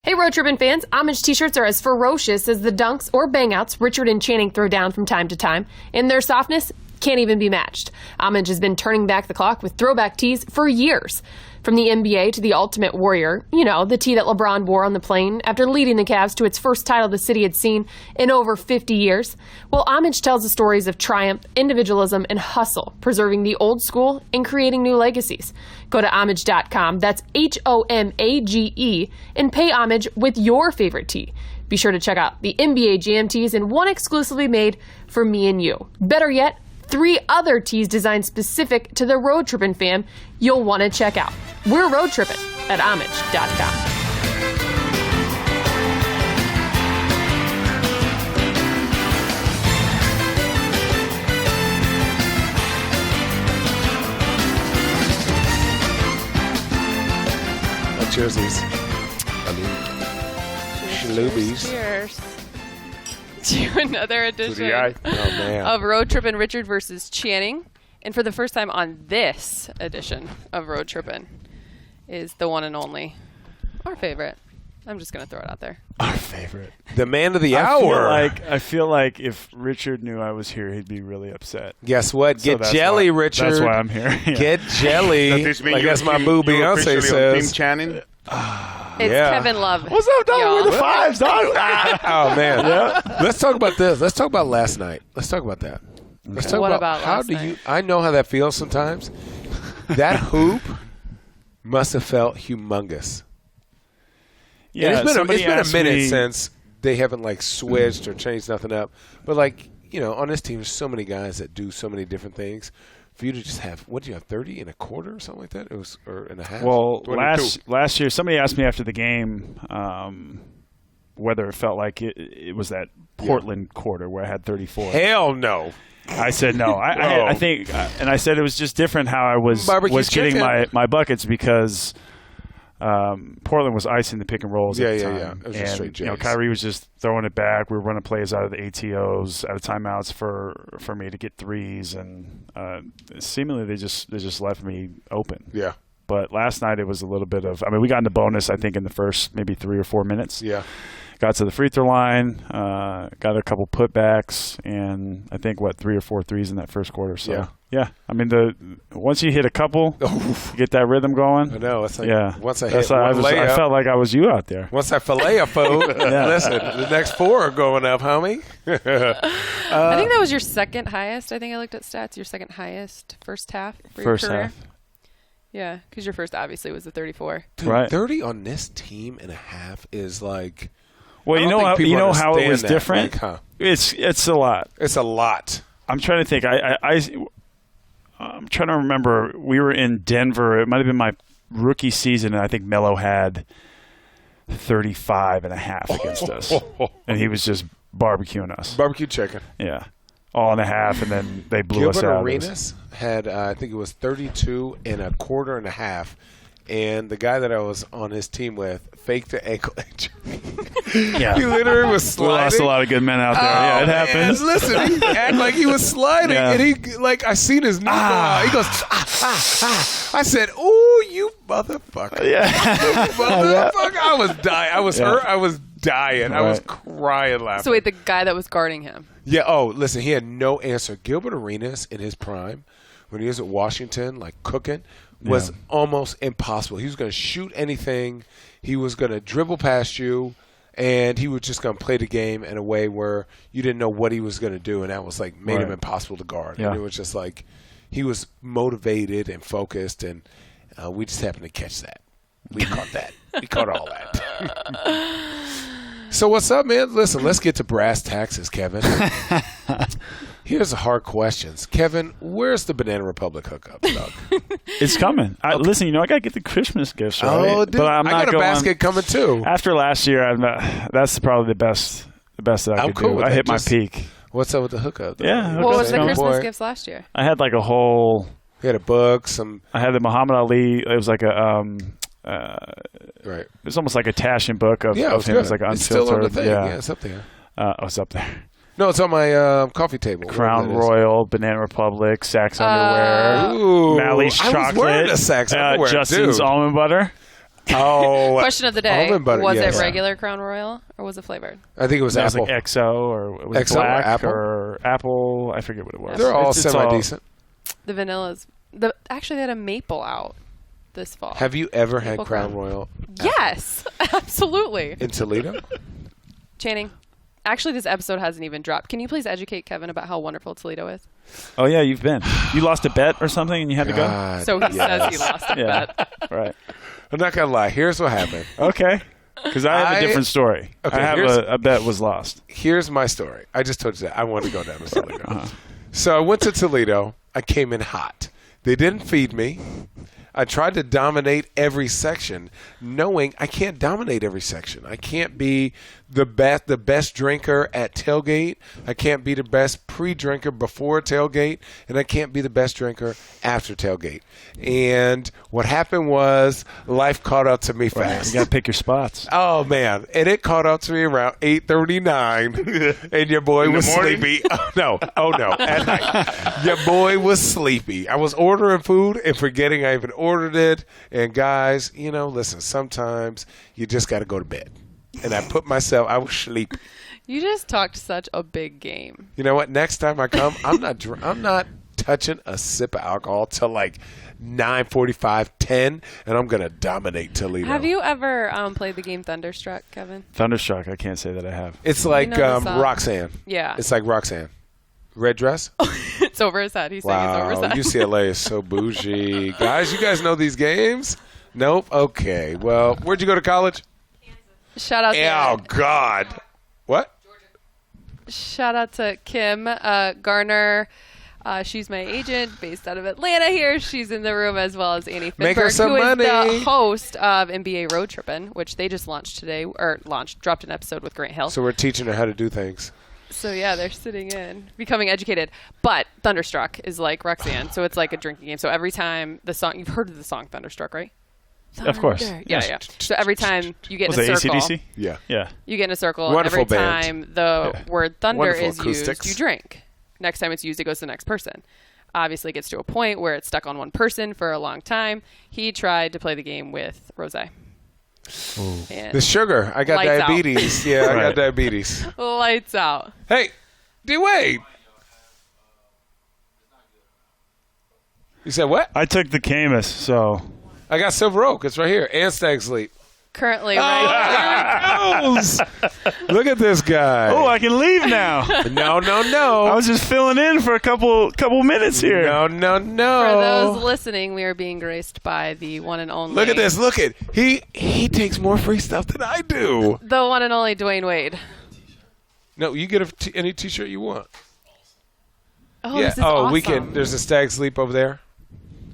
Hey, Road Trippin' fans, Homage t-shirts are as ferocious as the dunks or bangouts Richard and Channing throw down from time to time, and their softness can't even be matched. Homage has been turning back the clock with throwback tees for years. From the NBA to the Ultimate Warrior, you know, the tee that LeBron wore on the plane after leading the Cavs to its first title the city had seen in over 50 years. Well, Homage tells the stories of triumph, individualism, and hustle, preserving the old school and creating new legacies. Go to homage.com, that's HOMAGE, and pay homage with your favorite tee. Be sure to check out the NBA Jam tees and one exclusively made for me and you. Better yet, 3 other tees designed specific to the Road Trippin' fam you'll want to check out. We're Road Trippin' at homage.com. Jerseys. Shlubies. Cheers. To another edition of Road Trippin' Richard versus Channing. And for the first time on this edition of Road Trippin' is the one and only, our favorite. I'm just going to throw it out there. Our favorite. The man of the hour. I feel like if Richard knew I was here, he'd be really upset. Guess what? Get jelly, Richard. That's why I'm here. Yeah. Get jelly. Like that's my boo Beyonce says. Team Channing? It's Kevin Love. What's up, dog? We're the fives, dog. Oh, man. Yeah. Let's talk about this. Let's talk about last night. Let's talk about that. Let's talk about how do you. I know how that feels sometimes. That hoop must have felt humongous. Yeah, and it's been a minute since they haven't like switched or changed nothing up. But like, you know, on this team, there's so many guys that do so many different things. For you to just have, what did you have, 30 and a quarter or something like that? It was, or and a half? Well, last year, somebody asked me after the game whether it felt like it was that Portland quarter where I had 34. Hell no. I said no. I think, and I said it was just different how I was getting my buckets because Portland was icing the pick and rolls at the time. Yeah. It was just straight J's. Kyrie was just throwing it back. We were running plays out of the ATOs, out of timeouts for me to get threes, and seemingly they just left me open. Yeah. But last night it was a little bit of. I mean, we got into bonus I think in the first maybe 3 or 4 minutes. Yeah. Got to the free throw line, got a couple putbacks, and I think 3 or 4 threes in that first quarter. So yeah. I mean, once you hit a couple, you get that rhythm going. I know. It's like once I hit I felt like I was you out there. Once I fillet a food, listen, the next 4 are going up, homie. I think that was your second highest. I think I looked at stats. Your second highest first half for your career. Half. Yeah, because your first obviously was the 34. Dude, right. 30 on this team and a half is like. Well, you know how it was different. Like, huh? It's a lot. It's a lot. I'm trying to think. I'm trying to remember. We were in Denver. It might have been my rookie season, and I think Melo had 35 and a half against us, and he was just barbecuing us. Barbecue chicken. Yeah, all and a half, and then they blew us out. Arenas had I think it was 32 and a quarter and a half. And the guy that I was on his team with faked the ankle injury. Yeah. He literally was sliding. We lost a lot of good men out there. It happens. Listen, he acted like he was sliding. Yeah. And he, like, I seen his knee go out. He goes, I said, ooh, you motherfucker. Yeah. You motherfucker. I was dying. I was hurt. I was dying. Right. I was crying laughing. So wait, the guy that was guarding him. Yeah. Oh, listen, he had no answer. Gilbert Arenas in his prime, when he was at Washington, like cooking, was almost impossible. He was going to shoot anything. He was going to dribble past you, and he was just going to play the game in a way where you didn't know what he was going to do, and that was like made him impossible to guard. Yeah. And it was just like he was motivated and focused, and we just happened to catch that. We caught that. We caught all that. So what's up, man? Listen, let's get to brass taxes, Kevin. Here's the hard questions. Kevin, where's the Banana Republic hookup, dog? It's coming. Listen, I got to get the Christmas gifts, right? Oh, dude. But I got a basket coming, too. After last year, that's probably the best that I could do. I hit my peak. What's up with the hookup? Yeah. What was the Christmas gifts last year? I had like a whole. We had a book, I had the Muhammad Ali. It was like a. Right. It was almost like a Taschen book of him. It was like unfiltered. It's still on the thing. Yeah, it's up there. It's up there. No, it's on my coffee table. Crown Royal, Banana Republic, Saks underwear, Mally's chocolate, I was wearing a Saks underwear, Justin's almond butter. Oh, Question of the day. Almond butter, was yes. it regular Crown Royal or was it flavored? I think it was That was apple. like XO or it was XO or black apple? or apple. I forget what it was. They're all It's semi-decent. The vanilla's actually they had a maple out this fall. Have you ever had Maple Crown Crown. Royal Yes, absolutely. in Toledo? Channing, actually this episode hasn't even dropped. Can you please educate Kevin about how wonderful Toledo is? Oh yeah, you've been. You lost a bet or something, and you had to go. God, So he yes. says he lost a Yeah, bet. right. I'm not gonna lie. Here's what happened. Okay, because I have a different story. Okay, I have here's- a bet was lost. Here's my story. I just told you that I wanted to go down to Toledo. So I went to Toledo. I came in hot. They didn't feed me. I tried to dominate every section, knowing I can't dominate every section. I can't be the best drinker at tailgate. I can't be the best pre-drinker before tailgate, and I can't be the best drinker after tailgate. And what happened was life caught up to me fast. You got to pick your spots. Oh man! And it caught up to me around 8:39, and your boy was sleepy. Oh no! At night, your boy was sleepy. I was ordering food and forgetting I even ordered it. And guys, listen. Sometimes you just got to go to bed. And I I was sleepy. You just talked such a big game. You know what? Next time I come, I'm not touching a sip of alcohol till like 9:45, 10, and I'm gonna dominate Toledo. Have you ever played the game Thunderstruck, Kevin? Thunderstruck. I can't say that I have. It's like know the song? Roxanne. Yeah. It's like Roxanne. Red dress. It's over his head. He's saying it's over Wow, his head. UCLA is so bougie. Guys, you guys know these games? Nope. Okay. Well, where'd you go to college? Shout out Oh, to God. What? shout out to Kim Garner. She's my agent based out of Atlanta here. She's in the room as well as Annie Make her Finberg, some who is money. the host of NBA Road Trippin', which they just launched today, dropped an episode with Grant Hill. So we're teaching her how to do things. So yeah, they're sitting in, becoming educated. But Thunderstruck is like Roxanne, so it's like a drinking game. So every time the song, you've heard of the song Thunderstruck, right? Of course. Yeah, Yes. yeah. So every time you get Was in a it circle, AC/DC? Yeah. Yeah. you get in a circle, Wonderful and every band. time the word thunder Wonderful is acoustics. used, you drink. Next time it's used, it goes to the next person. Obviously, it gets to a point where it's stuck on one person for a long time. He tried to play the game with Rosé. And The sugar. I got Lights out. diabetes. Yeah, I got Right. diabetes. lights out. Hey, Dwyane. You said what? I took the Camus, so I got Silver Oak. It's right here. And Stag's Leap. Currently, right? There it goes. Look at this guy. oh, I can leave now. No. I was just filling in for a couple minutes here. No. For those listening, we are being graced by the one and only. Look at this. Look at he takes more free stuff than I do. The one and only Dwyane Wade. No, you get any T-shirt you want. Oh, yeah. this is awesome. We can. There's a Stag's Leap over there.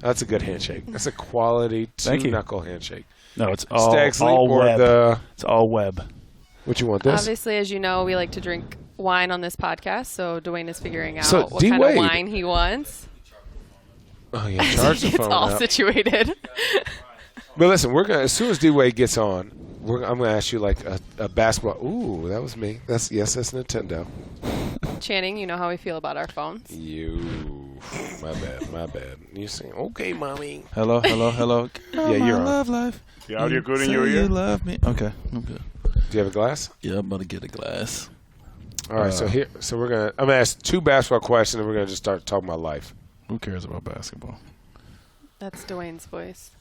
That's a good handshake. That's a quality Thank you. two-knuckle handshake. No, it's all Stag's Leap or web. It's all web. What you want this? Obviously, as you know, we like to drink wine on this podcast, so Dwyane is figuring out So, what kind of D-Wade. wine he wants. Oh yeah, charge the It's phone all up. situated. But listen, we're gonna as soon as D-Wade gets on, I'm gonna ask you like a basketball. Ooh, that was me. That's Nintendo. Channing, you know how we feel about our phones. My bad. You saying okay, mommy? Hello. Yeah, you're on. Love life. The audio good in Say your you ear? love me. Okay, I'm good. Do you have a glass? Yeah, I'm about to get a glass. All right. So I'm gonna ask two basketball questions, and we're gonna just start talking about life. Who cares about basketball? That's Dwayne's voice.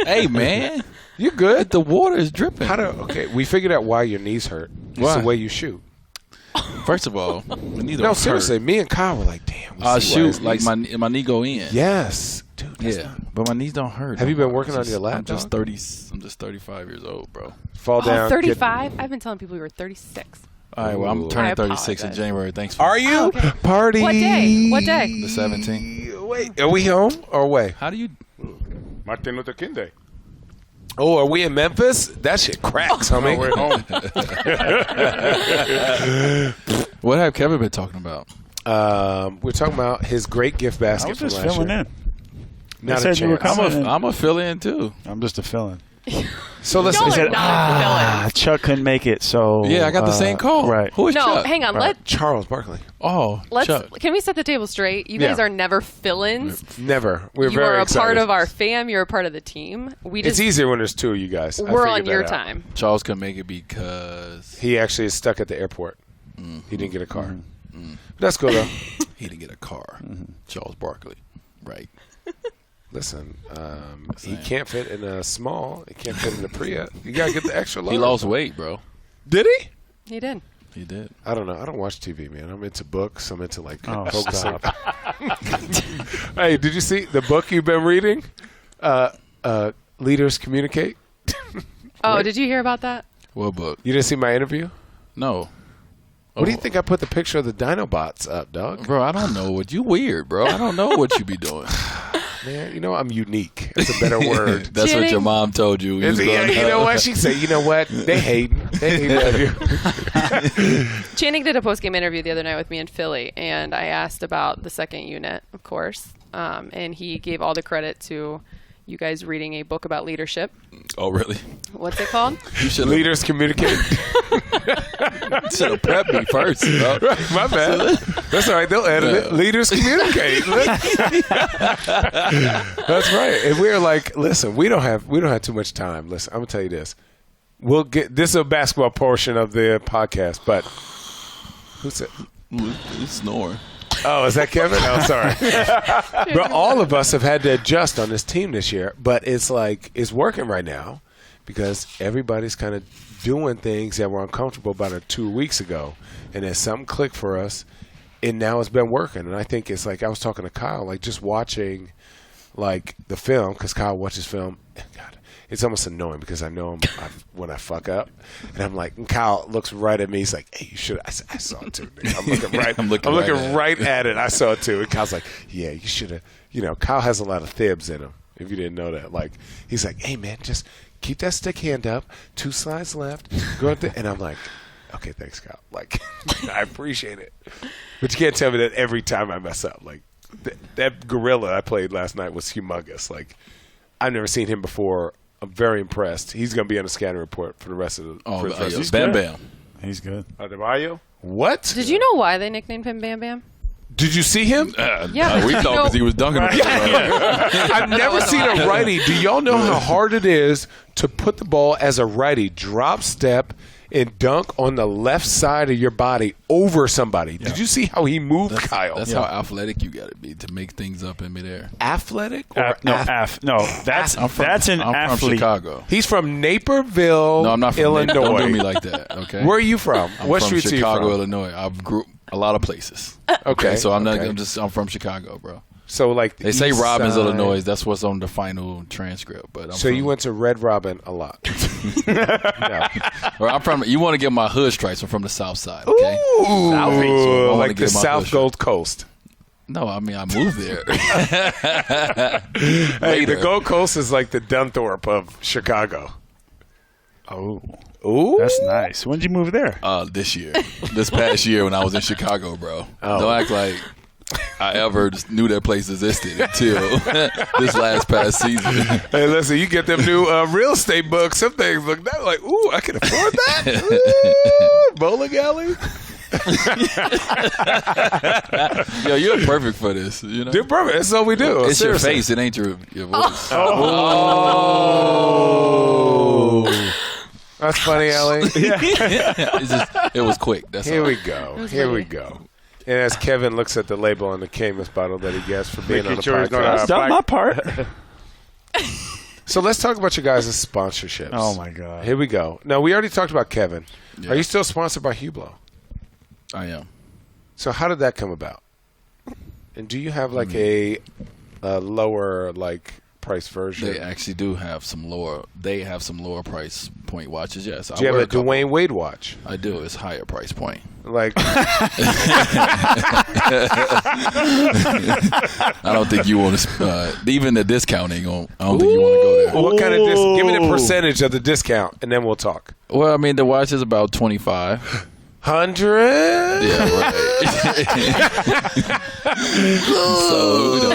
Hey, man. You good? The water is dripping. Okay, we figured out why your knees hurt. It's Why? the way you shoot. First of all, my knee don't No, hurt. seriously. Me and Kyle were like, damn. I see why his shoot like knees- my knee go in. Yes, dude. Yeah, but my knees don't hurt. Have you been no more. working on your lat, I'm just dog? 30. I'm just 35 years old, bro. Fall down. Oh, 35? I've been telling people you were 36. All right, well, I'm Ooh. turning I 36 in apologize. January. Thanks for Are you? Oh, okay. Party. What day? What day? the 17th. Wait, are we home or away? How do you? Martin Luther King Day. Oh, are we in Memphis? That shit cracks, homie. We're home. What have Kevin been talking about? We're talking about his great gift basket I was from just last filling year. in. Not They a said you were chance. coming. I'm a fill in too. I'm just a fill-in. So listen, Y'all are not villains. Chuck couldn't make it, so Yeah, I got the same call. Right. Who is No, Chuck? hang on. Right. Charles Barkley. Oh, Chuck. Can we set the table straight? You guys Yeah. are never fill-ins. Never. We're You very are a excited. part of our fam. You're a part of the team. It's easier when there's two of you guys. I We're on figured your that out. time. Charles couldn't make it because He actually is stuck at the airport. He didn't get a car. Mm-hmm. That's cool though. he didn't get a car. Charles Barkley. Right. Listen, he can't fit in a small. He can't fit in a Prius. You gotta get the extra large. He lost weight, bro. Did he? He did. He did. I don't know. I don't watch TV, man. I'm into books. I'm into like Oh, focusing. stop. Hey, did you see the book you've been reading? Leaders Communicate. Oh, did you hear about that? What book? You didn't see my interview? No. What do you think I put the picture of the Dinobots up, dog? Bro, I don't know what you weird, bro. I don't know what you be doing. Man, you know I'm unique. It's a better word. That's what your mom told you. You know what? She said, you know what? They hating. They hating you. Channing did a post-game interview the other night with me in Philly, and I asked about the second unit, of course, and he gave all the credit to you guys reading a book about leadership. Oh, really? What's it called? You should Leaders Communicate. have prepped me first, bro. Right, my bad. That's all right. They'll edit it. Leaders Communicate. That's right. And we're like, listen, we don't have too much time. Listen, I'm gonna tell you this. We'll get this is a basketball portion of the podcast, but who's it? He's snoring. Oh, is that Kevin? Oh, sorry. But all of us have had to adjust on this team this year, but it's like it's working right now because everybody's kind of doing things that were uncomfortable about 2 weeks ago, and then something clicked for us, and now it's been working. And I think it's like I was talking to Kyle, like just watching like the film because Kyle watches film. God, it's almost annoying because I know when I fuck up, and I'm like, and Kyle looks right at me. He's like, "Hey, you should." I saw it too. Nigga. I'm looking right. I'm looking right at it. I saw it too. And Kyle's like, "Yeah, you should have." You know, Kyle has a lot of thibs in him. If you didn't know that, like, he's like, "Hey, man, just keep that stick hand up. 2 slides left. Go up there." And I'm like, "Okay, thanks, Kyle. Like, I appreciate it." But you can't tell me that every time I mess up. Like that gorilla I played last night was humongous. Like, I've never seen him before. I'm very impressed. He's going to be on the scouting report for the rest of the. Oh, the Bam Bam. He's good. Adebayo? What? Did you know why they nicknamed him Bam Bam? Did you see him? Yeah. We thought because he was dunking. I've never seen a righty. Do y'all know how hard it is to put the ball as a righty, drop step, and dunk on the left side of your body over somebody? Yeah. Did you see how he moved, Kyle? That's how athletic you got to be to make things up in midair. Athletic? Or that's an athlete. I'm from Chicago. He's from Naperville, No, I'm not from Illinois. Don't do me like that, okay? Where are you from? What I'm from streets Chicago, are you from? Illinois. I've grew a lot of places. Okay, so I'm okay. I'm from Chicago, bro. So like They say East Robbins, Side. Illinois. That's what's on the final transcript. But You went to Red Robin a lot. No. Well, I'm from. You want to get my hood stripes? I'm from the South Side. Okay. Ooh, So I wanna like the get my South hood Gold Coast. No, I mean I moved there. Hey, the Gold Coast is like the Dunthorpe of Chicago. Oh, Ooh, that's nice. When did you move there? This past year when I was in Chicago, bro. Don't act like I ever just knew that place existed until this past season. Hey, listen, you get them new real estate books. Some things look like, ooh, I can afford that. Ooh, bowling alley. Yo, you're perfect for this. You know, You're perfect. That's all we do. it's Seriously. your face. It ain't your voice. That's funny, Allie. It was quick. That's Here all. we go. Here we go. And as Kevin looks at the label on the Camus bottle that he gets for being on the sure he's gonna- podcast. I've done my part. So let's talk about your guys' sponsorships. Oh, my God. Here we go. Now, we already talked about Kevin. Yeah. Are you still sponsored by Hublot? I am. So how did that come about? And do you have like a lower like price version? They actually do have some lower. They have some lower price point watches. Yes, Do you have a Dwyane Wade watch? I do. It's higher price point. Like I don't think you want to. Even the discount ain't going. I don't think you want to go there. what kind of give me the percentage of the discount, and then we'll talk. Well, I mean, the watch is about 25. 100. Yeah, right. So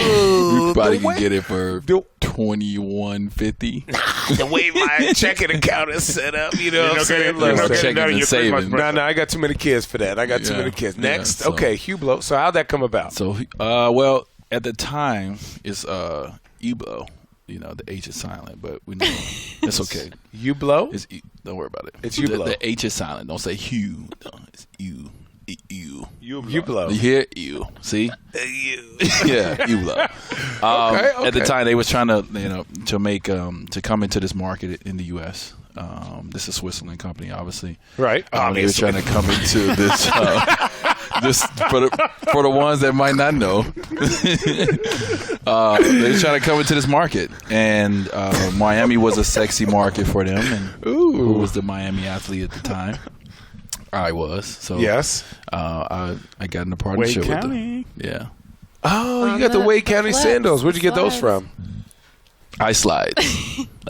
you probably can get it for 20. $21.50. The way my checking account is set up, you know what I'm saying? Checking and saving. No, I got too many kids for that. I got too many kids. Next, okay, Hublot. So how'd that come about? So, well, at the time, it's Hublot. You know, the H is silent, but we know it's okay. Hublot? Don't worry about it. It's Hublot. The H is silent. Don't say Hugh. No, it's you. Hublot. You hear you? See? Yeah, Hublot. Okay. At the time, they was trying to, to make to come into this market in the U.S. This is a Switzerland company, obviously. Right. They were trying to come into this. This for the ones that might not know, they were trying to come into this market, and Miami was a sexy market for them. And who was the Miami athlete at the time? I was. So yes, I got in a partnership with them. Yeah. Oh, you got the Wade County sandals. Where'd you get those from? Ice Slides.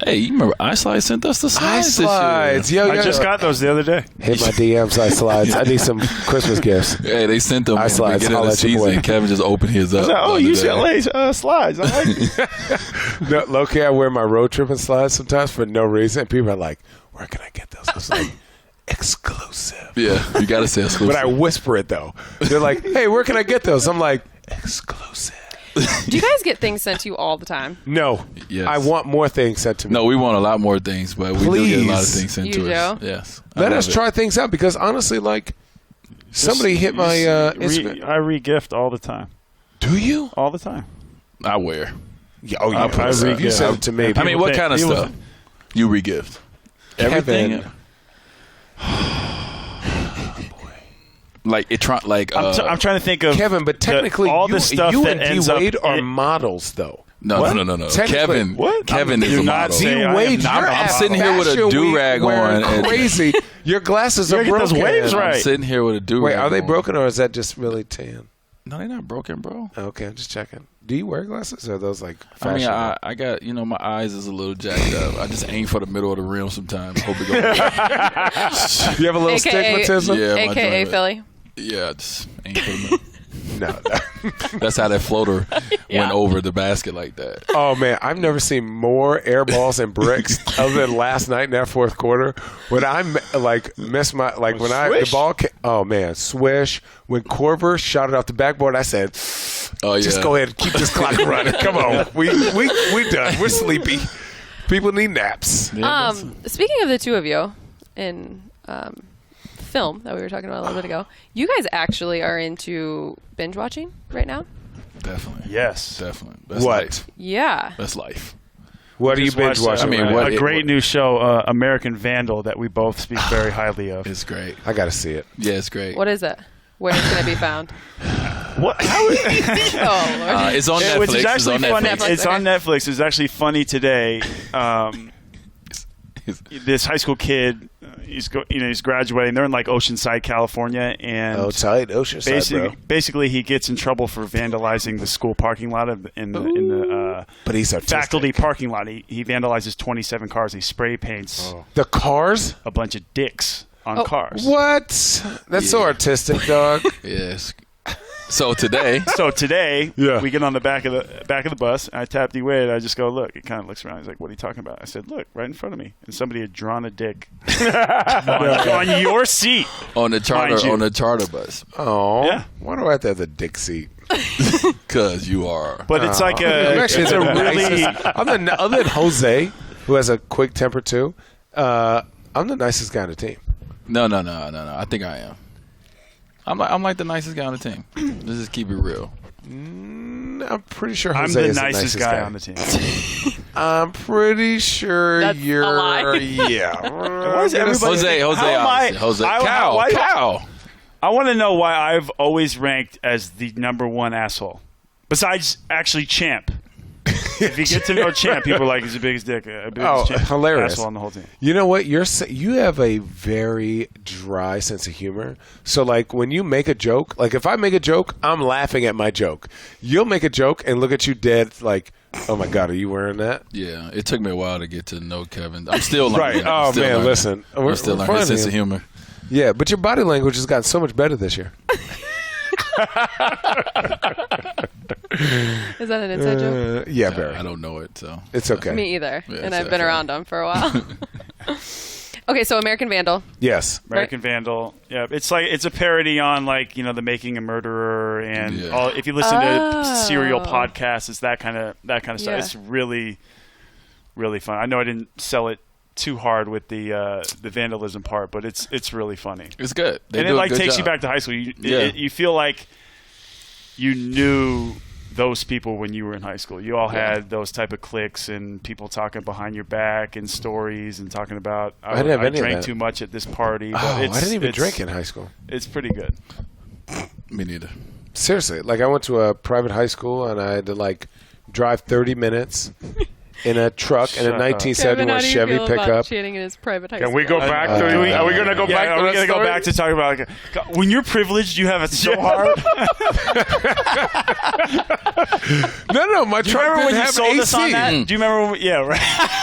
Hey, you remember Ice Slides sent us the slides? Ice Slides. Yo, I just got those the other day. Hit my DMs, Ice Slides. I need some Christmas gifts. Hey, they sent them. Ice Slides. Beginning of the season. Kevin just opened his up. I was like, UCLA slides. I like it. No, low-key, I wear my road tripping slides sometimes for no reason. People are like, where can I get those? I was like, exclusive. Yeah, you got to say exclusive. But I whisper it, though. They're like, hey, where can I get those? I'm like, exclusive. Do you guys get things sent to you all the time? No. Yes. I want more things sent to me. No, we want a lot more things, but we do get a lot of things sent to us. Yes. Let us try things out because honestly, like, somebody hit my Instagram. I re-gift all the time. Do you? All the time. I wear. Yeah, oh, yeah. You sent it to me. I mean, what kind of stuff? You re-gift. Everything. I'm trying to think of Kevin, but technically, all the stuff you that and ends D-Wade up are models, though. No. Kevin. What? Kevin is a model. D-Wade, I'm sitting here with a do-rag on. Crazy. Your glasses are broken. Those waves right. I'm sitting here with a do-rag. Wait, are they on. broken or is that just really tan? No, they're not broken, bro. Okay, I'm just checking. Do you wear glasses or are those like fashion? I mean, I got, my eyes is a little jacked up. I just aim for the middle of the rim sometimes. Hope it goes. You have a little stigmatism? Yeah, AKA Philly. Yeah, just aim for the middle. No. That's how that floater went over the basket like that. Oh, man. I've never seen more air balls and bricks other than last night in that fourth quarter. When I, missed my, the ball came, oh, man, swish. When Korver shot it off the backboard, I said, just go ahead and keep this clock running. Come on. We done. We're sleepy. People need naps. Yeah, speaking of the two of you in film that we were talking about a little bit ago, you guys actually are into binge watching right now? Definitely. Yes. Definitely. That's life. Yeah. That's life. What are you binge watching? A great new show, American Vandal, that we both speak very highly of. It's great. I got to see it. Yeah, it's great. What is it? Where it's going to be found? What? It's on Netflix. Which is actually funny. Netflix. It's on Netflix. It's actually funny today. This high school kid, he's graduating. They're in Oceanside, California, and Oceanside, basically he gets in trouble for vandalizing the school parking lot in the but he's faculty parking lot. He vandalizes 27 cars. He spray paints the cars, a bunch of dicks on cars. What? That's so artistic, dog. Yes. So today, we get on the back of the bus. And I tap Dwyane. I just go, look. He kind of looks around. He's like, "What are you talking about?" I said, "Look, right in front of me." And somebody had drawn a dick on your seat on the charter bus. Oh, yeah. Why do I have to have the dick seat? Because you are. But it's like it's a really other than Jose, who has a quick temper too. I'm the nicest guy on the team. No. I think I am. I'm like the nicest guy on the team. Let's just keep it real. I'm pretty sure I'm Jose the is nicest the guy on the team. I'm pretty sure That's you're. a lie. Yeah. Why is everybody? Jose. Cow. I want to know why I've always ranked as the number one asshole. Besides, actually, Champ. If you get to know Champ, people are like, he's the biggest dick. Hilarious. Asshole on the whole team. You know what? You have a very dry sense of humor. So, when you make a joke, if I make a joke, I'm laughing at my joke. You'll make a joke and look at you dead oh, my God, are you wearing that? Yeah. It took me a while to get to know Kevin. I'm still learning. Right. Oh, man, listen. I'm still learning his sense of humor. Yeah, but your body language has gotten so much better this year. Is that an inside joke? Yeah, Barry. I don't know it, so It's okay. Me either. Yeah, and I've been around them for a while. Okay, so American Vandal. Yes. American Vandal. Yeah, it's a parody on The Making a Murderer and all. If you listen to serial podcasts, it's that kind of stuff. Yeah. It's really, really fun. I know I didn't sell it too hard with the vandalism part, but it's really funny. it's good. They And do it a good takes job. you back to high school. You feel like you knew those people when you were in high school. You all had those type of cliques and people talking behind your back and stories and talking about I drank too much at this party. But I didn't even drink in high school. It's pretty good. Me neither. Seriously, I went to a private high school and I had to drive 30 minutes in a truck in a 1971 Chevy pickup. Cheating in his private high Can school. we go back to? Are we gonna go back? Are we going to go back to talking about when you're privileged, you have it so hard? No, my Do you truck remember didn't when you have sold us on AC. that? Do you remember? Yeah, right.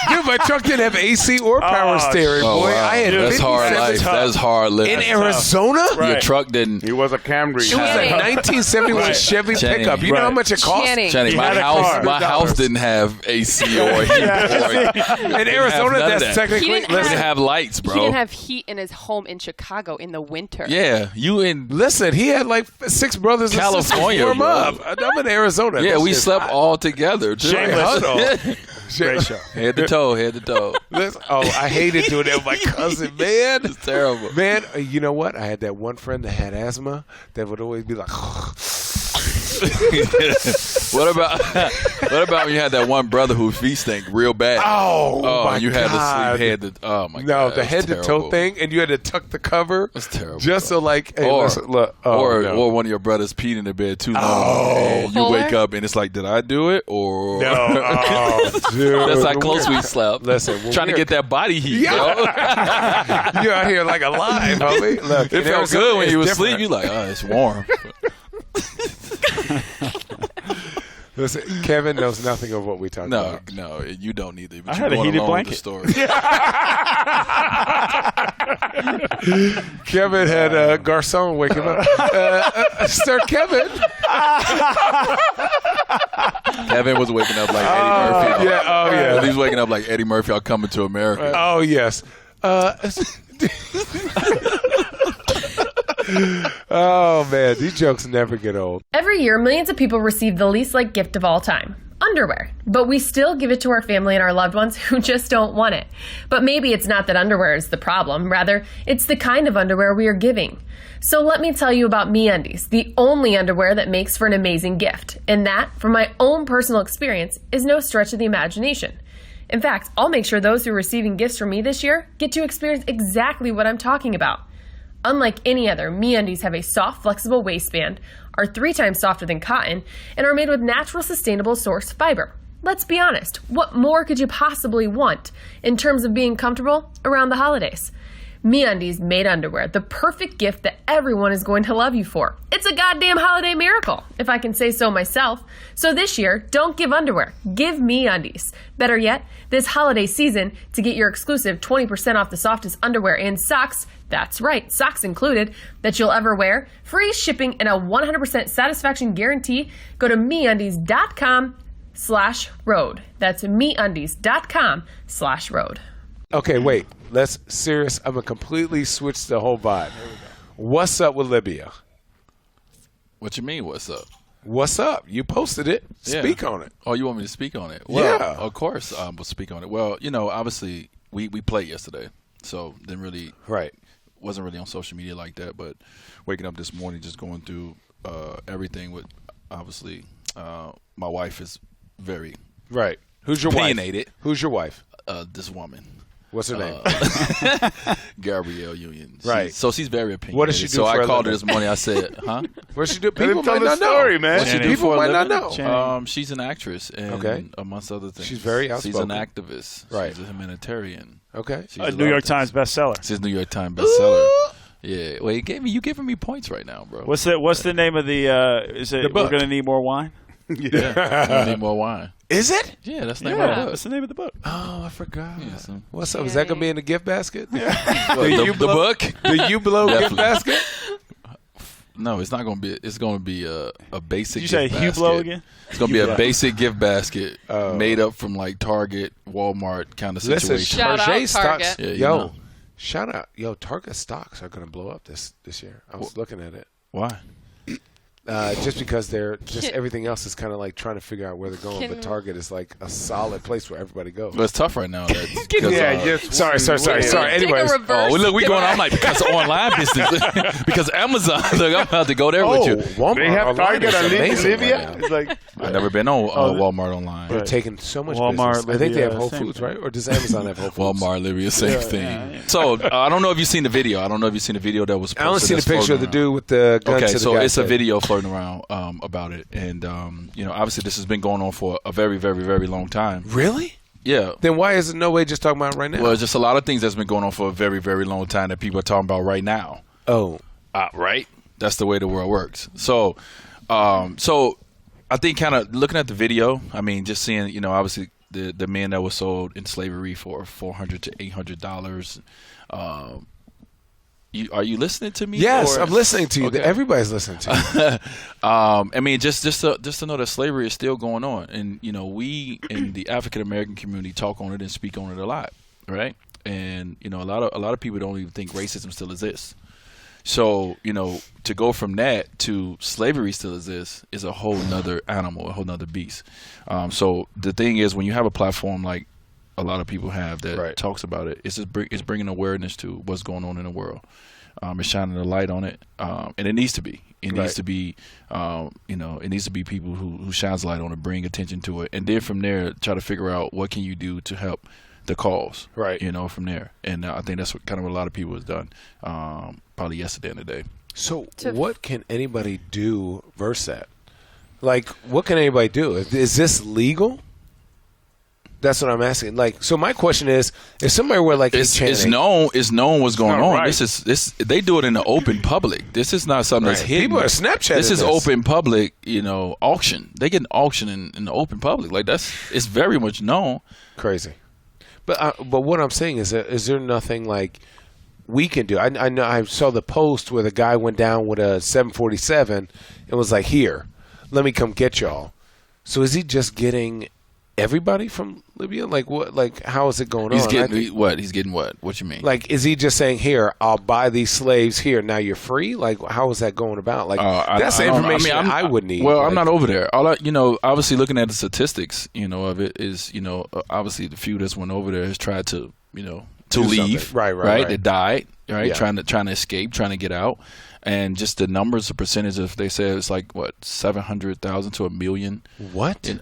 Dude, my truck didn't have AC or power steering, Oh, boy. wow. I had That's 50 hard cents life. That's hard living. in Arizona. Right. Your truck didn't. He was a Camry. It was a 1971 Chevy Channing. pickup. You know how much it cost? Channing. Channing, He my had a house, car. my house didn't have AC or heat. In Arizona, none of that's that. technically. He didn't It didn't Listen, have lights, bro. He didn't have heat in his home in Chicago in the winter. Yeah, you in. listen, he had 6 brothers and sisters California, warm bro. up. I'm in Arizona. Yeah, This we is slept hot. all together. Too. Shameless. Great show. Head to toe, head to toe. I hated doing that with my cousin, man. It's terrible. Man, you know what? I had that one friend that had asthma that would always be like, What about when you had that one brother whose feet stink real bad? oh my you had God. to sleep head to. Oh my god. No, the that's head to toe terrible. thing, and you had to tuck the cover. That's terrible. Just so hey, Or- listen, look, or one of your brothers peed in the bed too long, and you Polar? wake up and it's like, did I do it or? no, oh, dude. That's how close we slept. Listen, when trying to we're- get that body heat, bro. You're out here like alive, homie. Look, It in felt Arizona, good when it's you were different. asleep. You like, oh, it's warm. Listen, Kevin knows nothing of what we talk about. No, you don't either. But I you're had a going heated along with blanket. the story. Kevin had Garcon wake him up. Sir Kevin. Kevin was waking up like Eddie Murphy. Yeah, oh yeah. He was waking up like Eddie Murphy. I'll Coming to America. Oh yes. Oh man, these jokes never get old. Every year, millions of people receive the least liked gift of all time, underwear. But we still give it to our family and our loved ones who just don't want it. But maybe it's not that underwear is the problem. Rather, it's the kind of underwear we are giving. So let me tell you about MeUndies, the only underwear that makes for an amazing gift. And that, from my own personal experience, is no stretch of the imagination. In fact, I'll make sure those who are receiving gifts from me this year get to experience exactly what I'm talking about. Unlike any other, MeUndies have a soft, flexible waistband, are 3 times softer than cotton, and are made with natural, sustainable source fiber. Let's be honest, what more could you possibly want in terms of being comfortable around the holidays? MeUndies made underwear, the perfect gift that everyone is going to love you for. It's a goddamn holiday miracle, if I can say so myself. So this year, don't give underwear, give MeUndies. Better yet, this holiday season, to get your exclusive 20% off the softest underwear and socks, that's right, socks included, that you'll ever wear, free shipping and a 100% satisfaction guarantee, go to MeUndies.com/road. That's MeUndies.com/road. Okay, wait. Let's serious. I'm gonna completely switch the whole vibe. What's up with Libya? What you mean? What's up? What's up? You posted it. Yeah. Speak on it. Oh, you want me to speak on it? Well, Yeah. of course we'll speak on it. Well, obviously we played yesterday, so wasn't really on social media like that. But waking up this morning, just going through everything with obviously my wife is very Right. Who's your opinionated. wife? Who's your wife? This woman. What's her name? Gabrielle Union. Right. So she's very opinionated. What does she do So for I a called her living? this morning. I said, huh? What she do? Let him People tell might the not story, know. man. What she Channing. people For a might not living? know. She's an actress and Okay. amongst other things. She's very She's an outspoken. activist. Right. She's a humanitarian. Okay. She's A a New lot York of things. Times bestseller. She's a New York Times bestseller. Yeah. Well, you giving me points right now, bro. What's the name of the? Is it? The book. We're gonna need more wine. I need more wine. Is it? Yeah, that's the name Yeah, of the that's book. the name of the book. Oh, I forgot. Yeah, so- What's up? Is that gonna be in the gift basket? What, the book? The You Blow gift Definitely. basket? No, it's not going to be. It's going to be a basic. Did you say Hublot again? It's going to be a basic gift basket made up from like Target, Walmart kind of situation. Shout out Target. Stocks, yeah, shout out, Target stocks are going to blow up this year. I was looking at it. Why? Just because everything else is kind of like trying to figure out where they're going, but Target is like a solid place where everybody goes. But it's tough right now. Sorry. Anyways, look, we going. I'm like because online business, because Amazon. Look, I'm about to go there with you. Walmart. They have Target on Libya. It's like I've never been on Walmart online. they're taking so much Walmart, business. I think they have Libya, Whole same Foods, thing. right? Or does Amazon have Whole Foods? Walmart, Libya, same thing. Yeah. So I don't know if you've seen the video. I don't know if you've seen the video that was posted. I only seen the that's picture of the floating around. dude with the gun to the so guy's it's a head. video floating around about it, and obviously this has been going on for a very, very, very long time. Really? Yeah. Then why is there no way just talking about it right now? Well, it's just a lot of things that's been going on for a very, very long time that people are talking about right now. Oh, Right. That's the way the world works. So I think kind of looking at the video, I mean, just seeing, obviously the men that were sold in slavery for $400 to $800. Are you listening to me? yes, or? I'm listening to you. Okay. Everybody's listening to you. I mean, just to know that slavery is still going on, and we in the African American community talk on it and speak on it a lot, right? And a lot of people don't even think racism still exists. So to go from that to slavery still exists is a whole nother animal, a whole nother beast. So the thing is, when you have a platform like a lot of people have that talks about it, it's bringing awareness to what's going on in the world. It's shining a light on it, and it needs to be. It needs to be, it needs to be people who shines light on it, bring attention to it, and then from there try to figure out what can you do to help the cause. Right. From there, and I think that's what kind of a lot of people has done, probably yesterday and today. So what can anybody do versus that? Like, what can anybody do? Is this legal? That's what I'm asking. Like, so my question is somewhere where like it's known what's going on. Right. This they do it in the open public. This is not something that's hidden. People are Snapchatting. This is open public, auction. They get an auction in the open public. Like it's very much known. Crazy. But what I'm saying is there nothing like we can do? I know I saw the post where the guy went down with a 747 and was like, "Here, let me come get y'all." So is he just getting everybody from Libya? Like what? Like how is it going on? He's getting what? He's getting what? What you mean? Like, is he just saying, "Here, I'll buy these slaves. Here, now you're free"? Like, how is that going about? Like, that's the information I would need. Well, like, I'm not over there. Obviously looking at the statistics, of it is, obviously the few that's went over there has tried to, to leave, something. Right. They died, right? Yeah. Trying to escape, trying to get out, and just the numbers, the percentage of they said it's like what 700,000 to 1 million. What?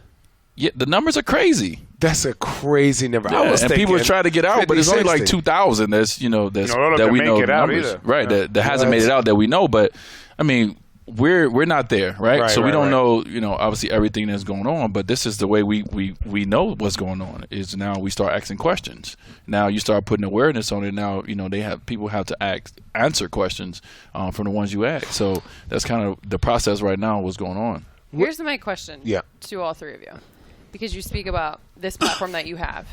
Yeah, the numbers are crazy. That's a crazy number. Yeah, I was and thinking people try to get out, 50, but it's only like 60. 2,000. That's that we know make it out numbers, either. right? Yeah. That hasn't made it out that we know. But I mean, we're not there, right? So we don't know, obviously everything that's going on. But this is the way we know what's going on. Is now we start asking questions. Now you start putting awareness on it. Now people have to answer questions from the ones you ask. So that's kind of the process right now. What's going on? Here's my question Yeah. to all three of you. Because you speak about this platform that you have.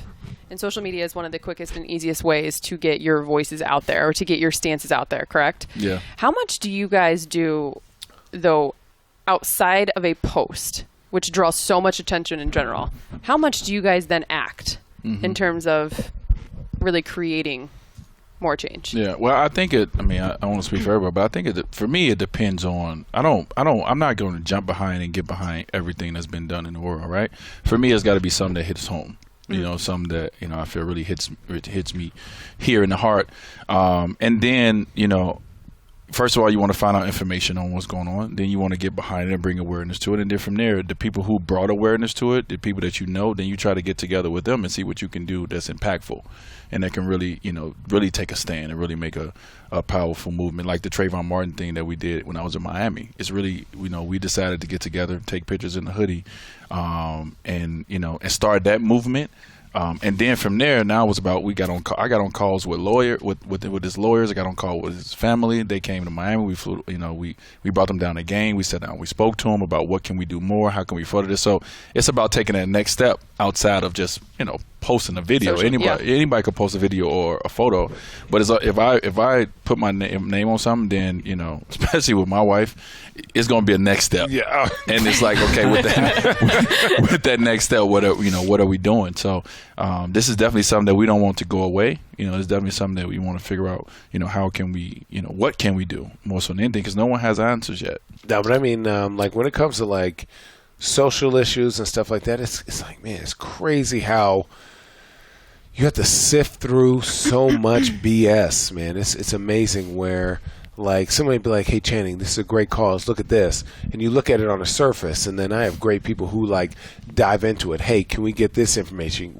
And social media is one of the quickest and easiest ways to get your voices out there or to get your stances out there, correct? Yeah. How much do you guys do, though, outside of a post, which draws so much attention in general? How much do you guys then act in terms of really creating more change? Yeah, well, I think I don't want to speak for everybody, but I think for me, it depends on. I'm not going to jump behind and get behind everything that's been done in the world, right? For me, it's got to be something that hits home. Something that I feel really hits me here in the heart. And then first of all, you want to find out information on what's going on. Then you want to get behind it and bring awareness to it. And then from there, the people who brought awareness to it, the people that then you try to get together with them and see what you can do that's impactful and that can really, really take a stand and really make a powerful movement. Like the Trayvon Martin thing that we did when I was in Miami. It's really, we decided to get together, take pictures in the hoodie, and start that movement. And then from there, now it was about I got on calls with his lawyers. I got on call with his family. They came to Miami. We flew. We brought them down again. We sat down. We spoke to them about what can we do more. How can we further this? So it's about taking that next step outside of just posting a video. Anybody could post a video or a photo. But if I put my name on something, then especially with my wife, it's going to be a next step. Yeah. And it's like, okay, with that next step, what are we doing? So this is definitely something that we don't want to go away. It's definitely something that we want to figure out. How can we? What can we do more so than anything? Because no one has answers yet. No, but I mean, like when it comes to like social issues and stuff like that, it's like, man, it's crazy how you have to sift through so much BS, man. It's amazing where like somebody be like, hey, Channing, this is a great cause. Look at this. And you look at it on the surface, and then I have great people who like dive into it. Hey, can we get this information?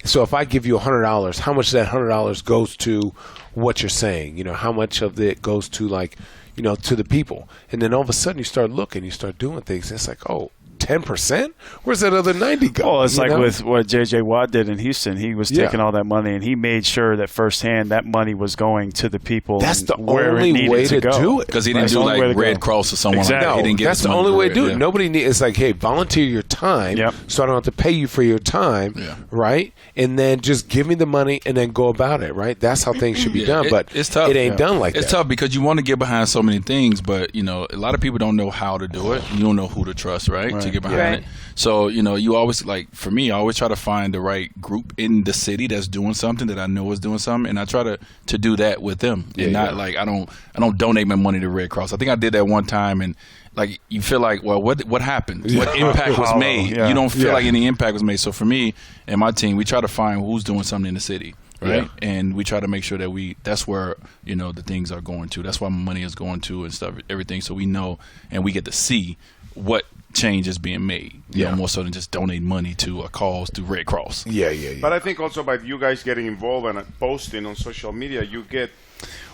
So if I give you $100, how much of that $100 goes to what you're saying? How much of it goes to like, to the people? And then all of a sudden you start looking, you start doing things. And it's like, oh, 10%? Where's that other 90 go? Well, it's like with what J.J. Watt did in Houston. He was taking all that money, and he made sure that firsthand that money was going to the people. That's the only way to do it. Because he didn't do like Red Cross or someone like that. He didn't get that's the only way to do it. Nobody needs. It's like, hey, volunteer your time, so I don't have to pay you for your time, right? And then just give me the money and then go about it, right? That's how things should be done. But it's tough. It ain't done like that. It's tough because you want to get behind so many things, but a lot of people don't know how to do it. You don't know who to trust, right? To get behind it. So, you always, like, for me, I always try to find the right group in the city that's doing something that I know is doing something, and I try to do that with them. And not like I don't donate my money to Red Cross. I think I did that one time, and like you feel like, well, what happened? What impact was made? You don't feel like any impact was made. So for me and my team, we try to find who's doing something in the city. Right, and we try to make sure that that's where the things are going to. That's why money is going to and stuff, everything. So we know and we get to see what change is being made. More so than just donate money to a cause through Red Cross. But I think also by you guys getting involved and posting on social media, you get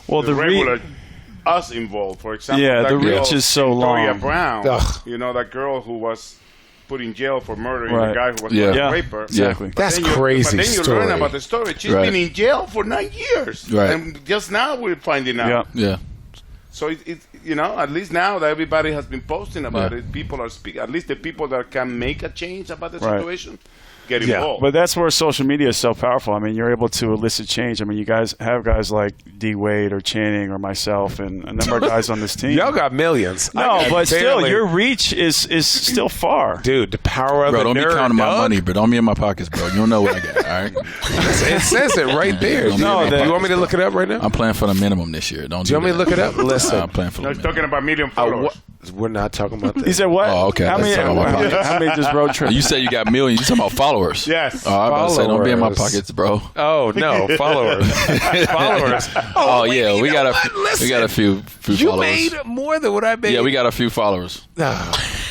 the regular us involved. For example, the reach is so long. Victoria Brown, that girl who was put in jail for murdering the guy who was a raper. Exactly. That's crazy. But then you learn about the story. She's been in jail for 9 years. Right. And just now we're finding out. Yeah. So it's at least now that everybody has been posting about it, people are speaking. At least the people that can make a change about the situation get involved. But that's where social media is so powerful. I mean, you're able to elicit change. I mean, you guys have guys like D. Wade or Channing or myself and a number of guys on this team. Y'all got millions. No, but still, your reach is still far. Dude, the power of the nerd. Don't be counting my money, bro. Don't be in my pockets, bro. You don't know what I got, all right? It says it right there. You want me to look it up right now? I'm playing for the minimum this year. Do you want me to look it up? Listen. I'm playing for the minimum. Talking about million followers. We're not talking about that. He said what? Oh, okay. How many just road trips? You said you got millions. You talking about followers? Yes. Oh, I'm about to say, don't be in my pockets, bro. Oh no, followers. Followers. Oh yeah, we got a few followers. You made more than what I made. Yeah, we got a few followers.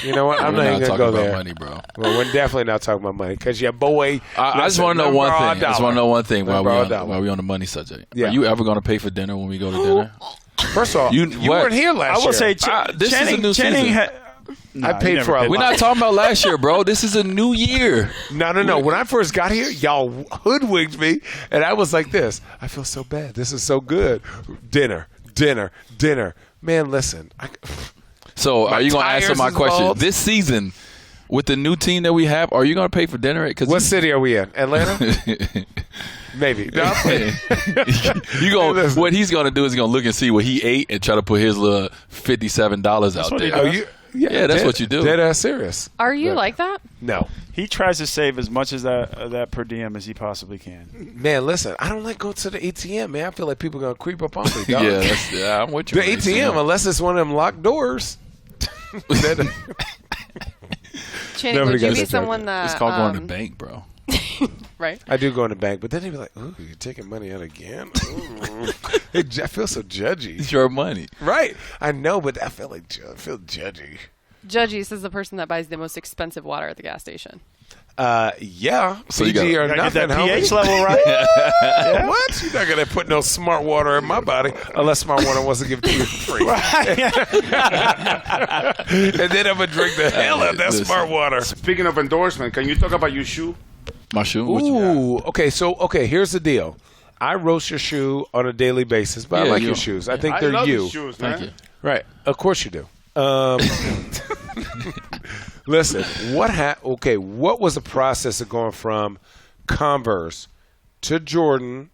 You know what? I'm not even gonna go there. Money, bro. Well, we're definitely not talking about money because your boy. I just want to know one thing. I just want to know one thing while we on the money subject. Are you ever gonna pay for dinner when we go to dinner? First off, you weren't here last year. I will say, this is a new season. I paid for a lot. We're not talking about last year, bro. This is a new year. No. When I first got here, y'all hoodwinked me, and I was like this. I feel so bad. This is so good. Dinner. Man, listen. So are you going to answer my question? This season, with the new team that we have, are you going to pay for dinner? What city are we in? Atlanta? Maybe. No. What he's going to do is he's going to look and see what he ate and try to put his little $57 out there. That's what you do. Dead ass serious. Are you like that? No. He tries to save as much as that per diem as he possibly can. Man, listen, I don't like going to the ATM, man. I feel like people are going to creep up on me, dog. I'm with you. The ATM, unless it's one of them locked doors. Channing, would you be someone that... It's called going to the bank, bro. Right? I do go in the bank, but then they'd be like, ooh, you're taking money out again? I feel so judgy. It's your money. Right. I know, but I feel judgy. Judgy says the person that buys the most expensive water at the gas station. Yeah. So PG or nothing. Get that pH level right. Yeah. What? You're not going to put no smart water in my body unless smart water wants to give it to you for free. And then I'm going to drink the hell out of that smart water. Speaking of endorsement, can you talk about your shoe? My shoe? Ooh. Okay, here's the deal. I roast your shoe on a daily basis, but I like your shoes. I think they're I love you. These shoes, man. Thank you. Right. Of course you do. Listen, what was the process of going from Converse to Jordan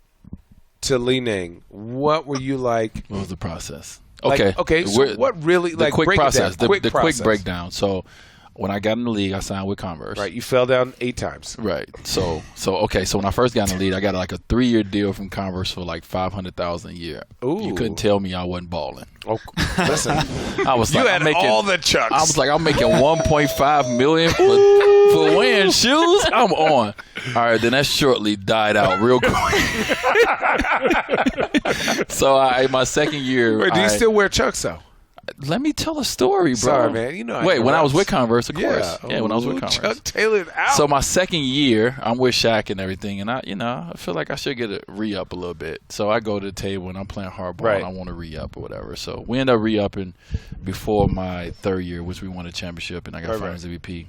to Li Ning? What were you like? What was the process? Okay. So what really the quick process? The quick breakdown. So when I got in the league, I signed with Converse. Right. You fell down 8 times. Right. So when I first got in the league, I got like a 3-year deal from Converse for like $500,000 a year. Ooh. You couldn't tell me I wasn't balling. Oh, listen. I was like, you had all the chucks. I was like, I'm making $1.5 million for wearing shoes. I'm on. All right, then that shortly died out real quick. So my second year. Wait, do you still wear chucks though? Let me tell a story, bro. Sorry, man. You know. When I was with Converse, of course. Yeah, when I was with Converse. Chuck tailored out. So my second year, I'm with Shaq and everything, and I feel like I should get a re-up a little bit. So I go to the table and I'm playing hardball and I want to re-up or whatever. So we end up re-upping before my third year, which we won a championship, and I got Finals MVP.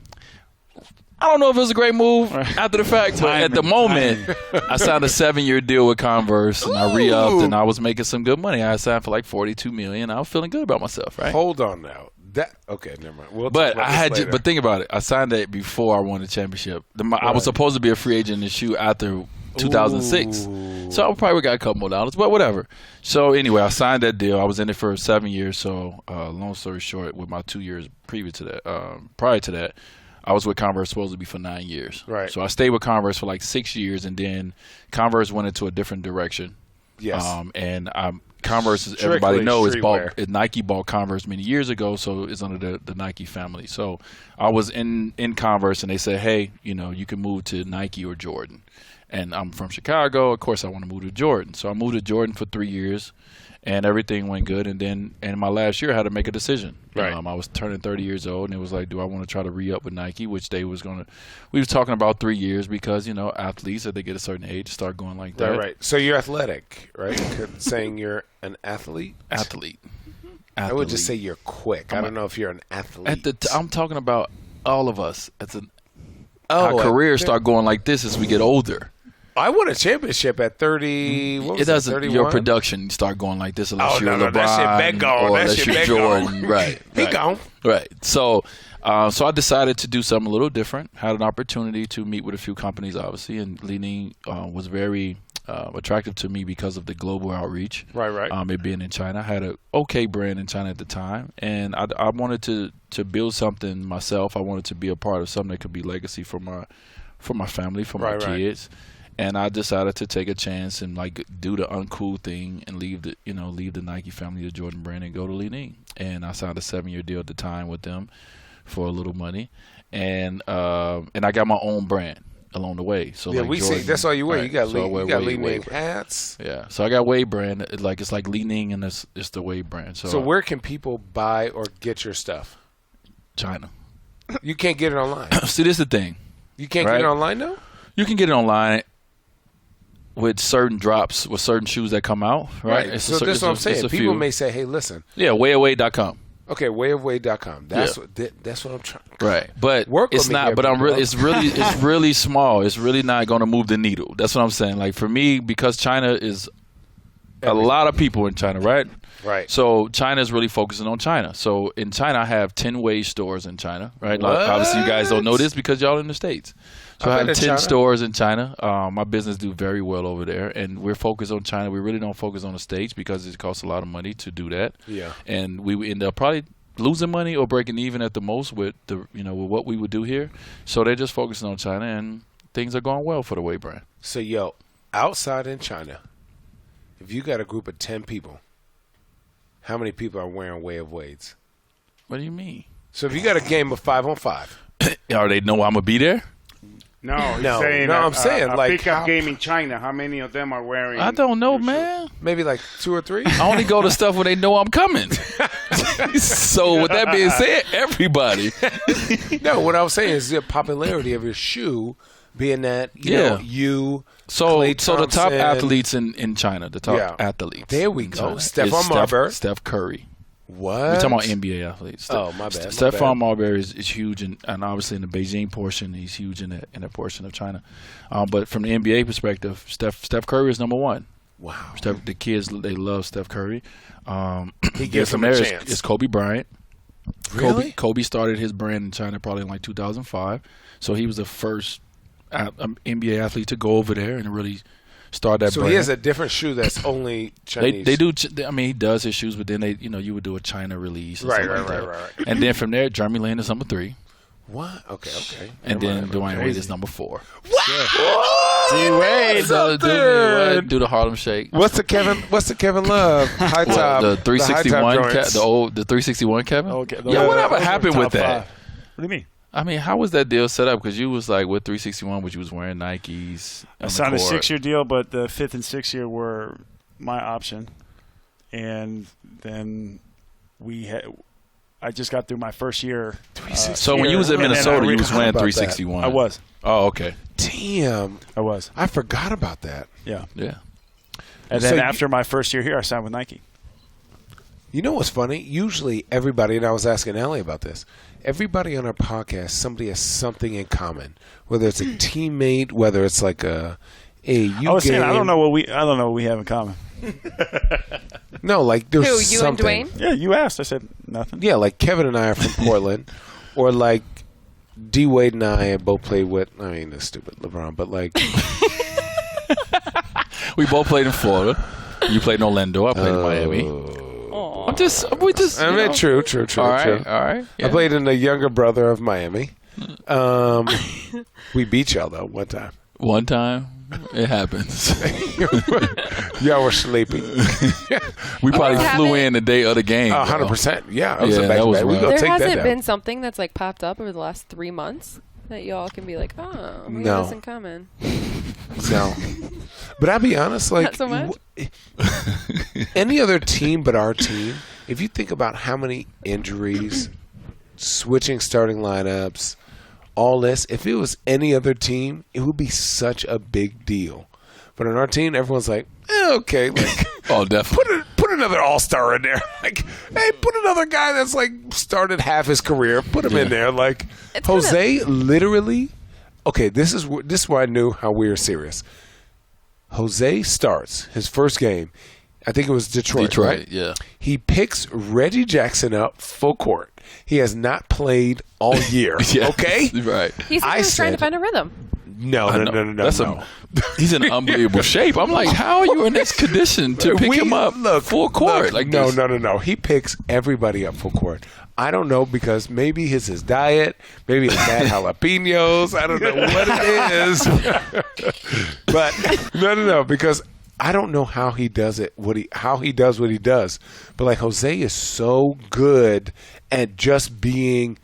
I don't know if it was a great move after the fact, but at the moment, I signed a 7-year deal with Converse, and I re-upped, and I was making some good money. I signed for like $42 million. I was feeling good about myself, right? Hold on now. Okay, never mind. But think about it. I signed that before I won the championship. I was supposed to be a free agent in the shoe after 2006, so I probably got a couple more dollars, but whatever. So anyway, I signed that deal. I was in it for 7 years. So long story short, with my 2 years prior to that. I was with Converse supposed to be for 9 years. Right. So I stayed with Converse for like 6 years, and then Converse went into a different direction. Yes. Converse, as everybody knows, Nike bought Converse many years ago, so it's under the Nike family. So I was in Converse, and they said, hey, you can move to Nike or Jordan. And I'm from Chicago. Of course, I want to move to Jordan. So I moved to Jordan for 3 years. And everything went good, and then in my last year, I had to make a decision. Right. I was turning 30 years old, and it was like, do I want to try to re-up with Nike, which they was going to – we was talking about 3 years because, athletes, if they get a certain age, start going like that. Right. So you're athletic, right? Saying you're an athlete? Athlete. I would just say you're quick. I don't know if you're an athlete. I'm talking about all of us. Our careers start going like this as we get older. I won a championship at 30. What was it doesn't. 31? Your production start going like this unless you're LeBron that shit been gone. or unless you're Jordan. Right. He gone. Right. So I decided to do something a little different. Had an opportunity to meet with a few companies, obviously, and Li Ning was very attractive to me because of the global outreach. Right. It being in China, I had an okay brand in China at the time, and I wanted to build something myself. I wanted to be a part of something that could be legacy for my family, for my kids. And I decided to take a chance and do the uncool thing and leave the Nike family, the Jordan brand, and go to Li Ning. And I signed a 7-year deal at the time with them for a little money, and I got my own brand along the way. So we see that's all you wear. Right. You got Li Ning hats. Yeah. So I got Wade brand. It's like Li Ning, and it's the Wade brand. So where can people buy or get your stuff? China. You can't get it online. See, this is the thing. You can't get it online though. You can get it online. With certain drops, with certain shoes that come out, right? So that's what I'm saying. People may say, "Hey, listen." Yeah, wayofwade.com. Okay, wayofwade.com. That's what I'm trying. Right, but it's not. But it's really small. It's really not going to move the needle. That's what I'm saying. Like for me, because China is a lot of people in China, right? Right. So China is really focusing on China. So in China, I have 10 Wade stores in China, right? Obviously, you guys don't know this because y'all in the States. So I have 10 stores in China. My business do very well over there, and we're focused on China. We really don't focus on the States because it costs a lot of money to do that. Yeah. And we end up probably losing money or breaking even at the most with with what we would do here. So they're just focusing on China, and things are going well for the Wade brand. So outside in China, if you got a group of 10 people, how many people are wearing Way of Wades? What do you mean? So if you got a game of 5-on-5, are they know I'm gonna be there? No, saying I'm saying a pickup game in China. How many of them are wearing? I don't know, man. Maybe like 2 or 3. I only go to stuff where they know I'm coming. So with that being said, everybody. No, what I was saying is the popularity of your shoe being that you. So the top athletes in China, athletes. There we go. Stephon Marbury. Steph Curry. What? We're talking about NBA athletes. My bad. Stephon Marbury is huge, and obviously in the Beijing portion, he's huge in that portion of China. But from the NBA perspective, Steph Curry is number one. Wow. The kids, they love Steph Curry. He gives them a chance. It's Kobe Bryant. Really? Kobe started his brand in China probably in like 2005. So he was the first NBA athlete to go over there and really start that brand. So he has a different shoe that's only Chinese. They do. I mean, he does his shoes, but then you would do a China release. Right. And then from there, Jeremy Lin is number 3. What? Okay. And then Dwyane Wade is number 4. What? D-Wade. Do the Harlem Shake. What's the Kevin Love high top? The 361 the 361 Kevin. Okay. Whatever happened with that? What do you mean? I mean, how was that deal set up? Because you was like with 361, but you was wearing Nikes. I signed a 6-year deal, but the 5th and 6th year were my option, and then I just got through my first year. So when you was in Minnesota, you was wearing 361. I was. Oh, okay. Damn. I was. I forgot about that. Yeah. And So then after my first year here, I signed with Nike. You know what's funny? Usually everybody, and I was asking Allie about this, everybody on our podcast, somebody has something in common. Whether it's a teammate, whether it's like I don't know what we have in common. No, like there's Who, you something. and Dwyane? Yeah, you asked. I said nothing. Yeah, like Kevin and I are from Portland, or like D Wade and I both played with. I mean, that's stupid, LeBron, but like We both played in Florida. You played in Orlando. I played in Miami. True. All right. Yeah. I played in the younger brother of Miami. We beat y'all though one time. One time, it happens. Y'all were sleeping. We probably flew in the day of the game. 100%. Yeah, that was rough. There hasn't been something that's like popped up over the last 3 months that y'all can be like, oh, we have this in common. No. But I'll be honest, like Not so much. Any other team but our team, if you think about how many injuries, switching starting lineups, all this, if it was any other team, it would be such a big deal. But on our team, everyone's like, okay, like, oh, definitely. Put another all-star in there. Like, hey, put another guy that's like started half his career. Put him in there. Like, It's Jose literally. Okay, this is where I knew how we were serious. Jose starts his first game. I think it was Detroit, right? Yeah. He picks Reggie Jackson up full court. He has not played all year. Yeah, okay, right. He's trying to find a rhythm. No. He's in unbelievable shape. I'm like, how are you in this condition to pick him up full court? No. He picks everybody up full court. I don't know, because maybe it's his diet, maybe it's bad jalapenos. I don't know what it is. But no, because I don't know how he does it. How he does what he does. But like Jose is so good at just being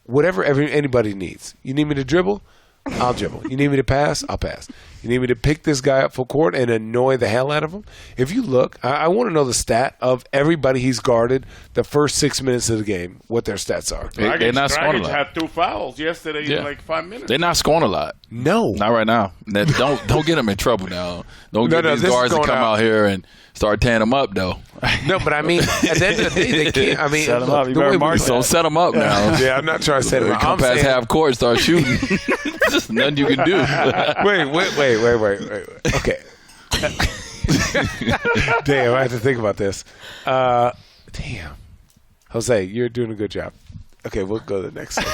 whatever anybody needs. You need me to dribble? I'll dribble. You need me to pass? I'll pass. You need me to pick this guy up full court and annoy the hell out of him? If you look, I want to know the stat of everybody he's guarded the first 6 minutes of the game, what their stats are. They're not scoring a lot. had 2 fouls yesterday in like 5 minutes. They're not scoring a lot. No. Not right now. Don't get them in trouble now. Don't get these guards to come out here and start tearing them up, though. No, but I mean, at the end of the day, they can't. I mean, set them up. You better mark so set them up now. Yeah, I'm not trying to set them up. Come past half court, start shooting. Just nothing you can do. Wait. Okay. Damn, I have to think about this. Damn. Jose, you're doing a good job. Okay, we'll go to the next one.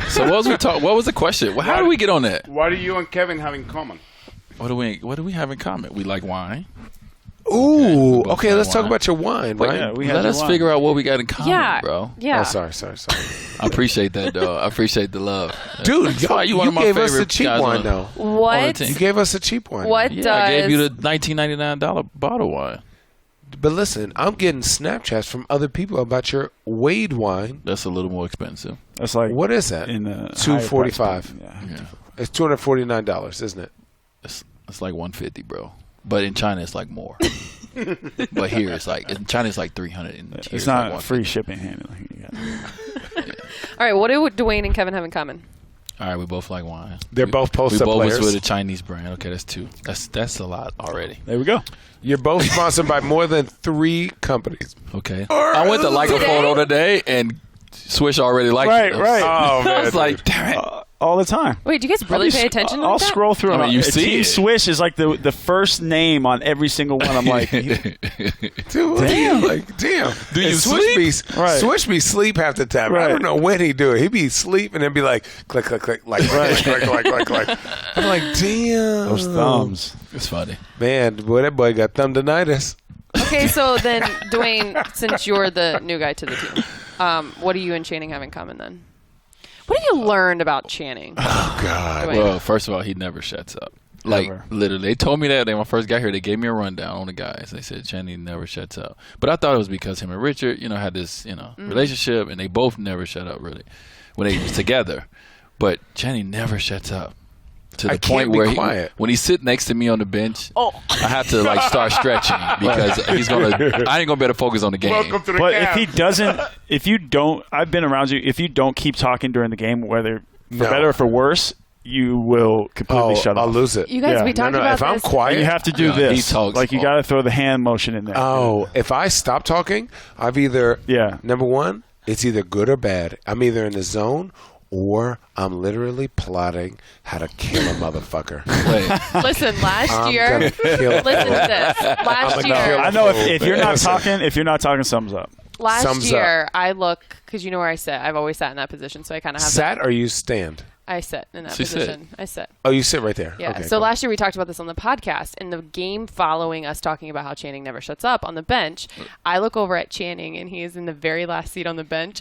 So what was the question? Well, how do we get on that? What do you and Kevin have in common? What do we have in common? We like wine. Ooh, okay, let's talk about your wine, right? Yeah, Let us figure out what we got in common, bro. Yeah. Oh, sorry. I appreciate that, though. I appreciate the love. Dude, you one of my gave us favorite the cheap guys wine, on though. What? You gave us a cheap wine. What Yeah, does? I gave you the $19.99 bottle wine. But listen, I'm getting Snapchats from other people about your Wade wine. That's a little more expensive. That's like What is that? in $245. Yeah. It's $249, isn't it? It's like $150, bro. But in China, it's like more. But here, it's like in China, it's like $300. It's not like free shipping handling. All right, what do Dwyane and Kevin have in common? All right, we both like wine. They're both post-up We both players. was with a Chinese brand. Okay, that's 2. That's a lot already. There we go. You're both sponsored by more than 3 companies. Okay. I went to like a photo today, and Swish already liked it. Right. Oh, man. I was like, damn it. all the time. Wait, do you guys really pay attention to I'll that? scroll through them. You see Team it. Swish is like the first name on every single one. I'm like, Dude, damn. Like, damn. Do you sleep? Right. Swish be sleep half the time. I Right. don't know when he do it. He be sleep and then be like, click, click, click, like, click, click, click, click. I'm like, damn. those thumbs. It's funny. Man, boy, that boy got thumbdinitis. Okay, so then, Dwyane, since you're the new guy to the team, what do you and Channing have in common then? What have you learned about Channing? Oh, God. Dwyane? Well, first of all, he never shuts up. Like, Never. literally, they told me that when I first got here. They gave me a rundown on the guys. They said Channing never shuts up. But I thought it was because him and Richard, had this, relationship, and they both never shut up, really, when they was together. But Channing never shuts up. To the I point can't be where quiet. when he sit next to me on the bench, I have to like start stretching because I ain't gonna be able to focus on the game. Welcome to the But camp. if you don't, I've been around you. If you don't keep talking during the game, whether for No. better or for worse, you will completely shut I'll off. lose it. You guys, Yeah. we talked no, about if I'm this. quiet. And you have to do Yeah, this. he talks Like you all- got to throw the hand motion in there. Oh, if I stop talking, I've either, number one, it's either good or bad. I'm either in the zone or I'm literally plotting how to kill a motherfucker. Wait, Listen, last I'm year, gonna kill listen to this. Last gonna year, kill I know if you're not Listen. talking, thumbs up. last Thumbs year, I look, because you know where I sit. I've always sat in that position, so I kind of have Sat or you stand? I sit in that She sit. position. I sit. Oh, you sit right there. Yeah. Okay, So cool. last year we talked about this on the podcast. In the game following us talking about how Channing never shuts up on the bench, I look over at Channing and he is in the very last seat on the bench.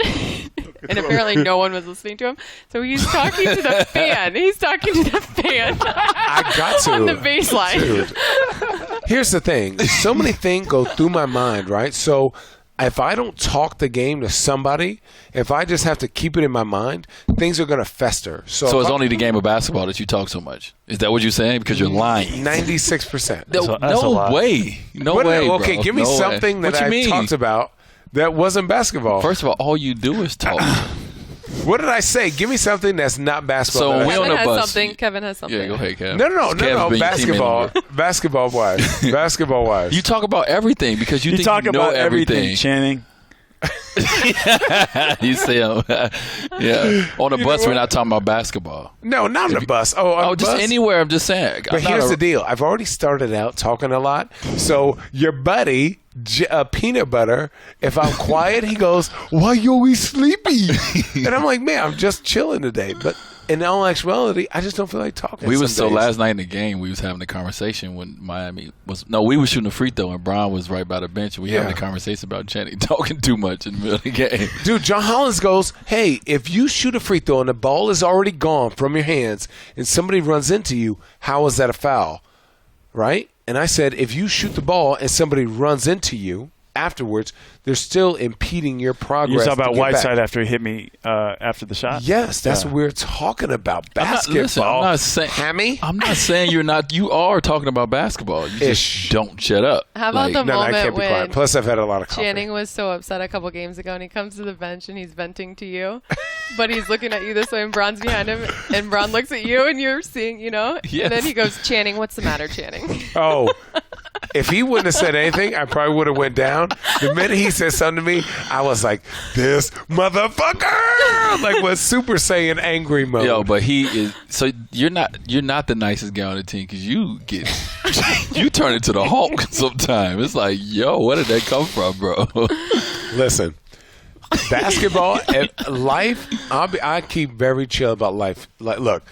And apparently no one was listening to him. So he's talking to the fan. He's talking to the fan I got to. on the baseline. Dude. Here's the thing. So many things go through my mind, right? So if I don't talk the game to somebody, if I just have to keep it in my mind, things are going to fester. So so if it's I- only the game of basketball that you talk so much. Is that what you're saying? Because you're lying. 96%. That's a No lot. way. No What- way. okay, bro. give me No way. something that What you I mean? talked about that wasn't basketball. First of all you do is talk. What did I say? Give me something that's not basketball. So that I we said. on Kevin the has bus. something. Kevin has something. Yeah, go ahead, Kev. No, Kev's been your basketball. teammate. Basketball-wise. Basketball-wise. You talk about everything because you You think talk you know about everything, Channing. You say, yeah. On the bus, we're not talking about basketball. No, not on the bus. Oh, on Oh, the just bus? anywhere. I'm just saying. But here's the deal. I've already started out talking a lot. So your buddy, Peanut Butter, if I'm quiet, he goes, "Why you always sleepy?" And I'm like, "Man, I'm just chilling today." But in all actuality, I just don't feel like talking. We was some days. last night in the game. We was having a conversation when Miami was. No, we were shooting a free throw and Brian was right by the bench. And we having a conversation about Channing talking too much in the middle of the game. Dude, John Hollins goes, "Hey, if you shoot a free throw and the ball is already gone from your hands and somebody runs into you, how is that a foul?" Right? And I said, if you shoot the ball and somebody runs into you afterwards, they're still impeding your progress. You talk about to get Whiteside back. after he hit me after the shot. Yes, that's Yeah. what we're talking about. I'm Basketball. not saying. Hammy? I'm not saying you're not. You are talking about basketball. You Ish. just don't shut up. How about the No, I moment can't be quiet. when Plus, I've had a lot of coffee. Channing was so upset a couple games ago, and he comes to the bench and he's venting to you, but he's looking at you this way, and Braun's behind him, and Braun looks at you, and you're seeing, Yes. and then he goes, "Channing, what's the matter, Channing?" Oh, if he wouldn't have said anything, I probably would have went down. The minute he said something to me, I was like, "This motherfucker!" Like was Super Saiyan angry mode. Yo, but he is. So you're not the nicest guy on the team because you get you turn into the Hulk sometimes. It's like, yo, where did that come from, bro? Listen, basketball, and life. I keep very chill about life. Like, look,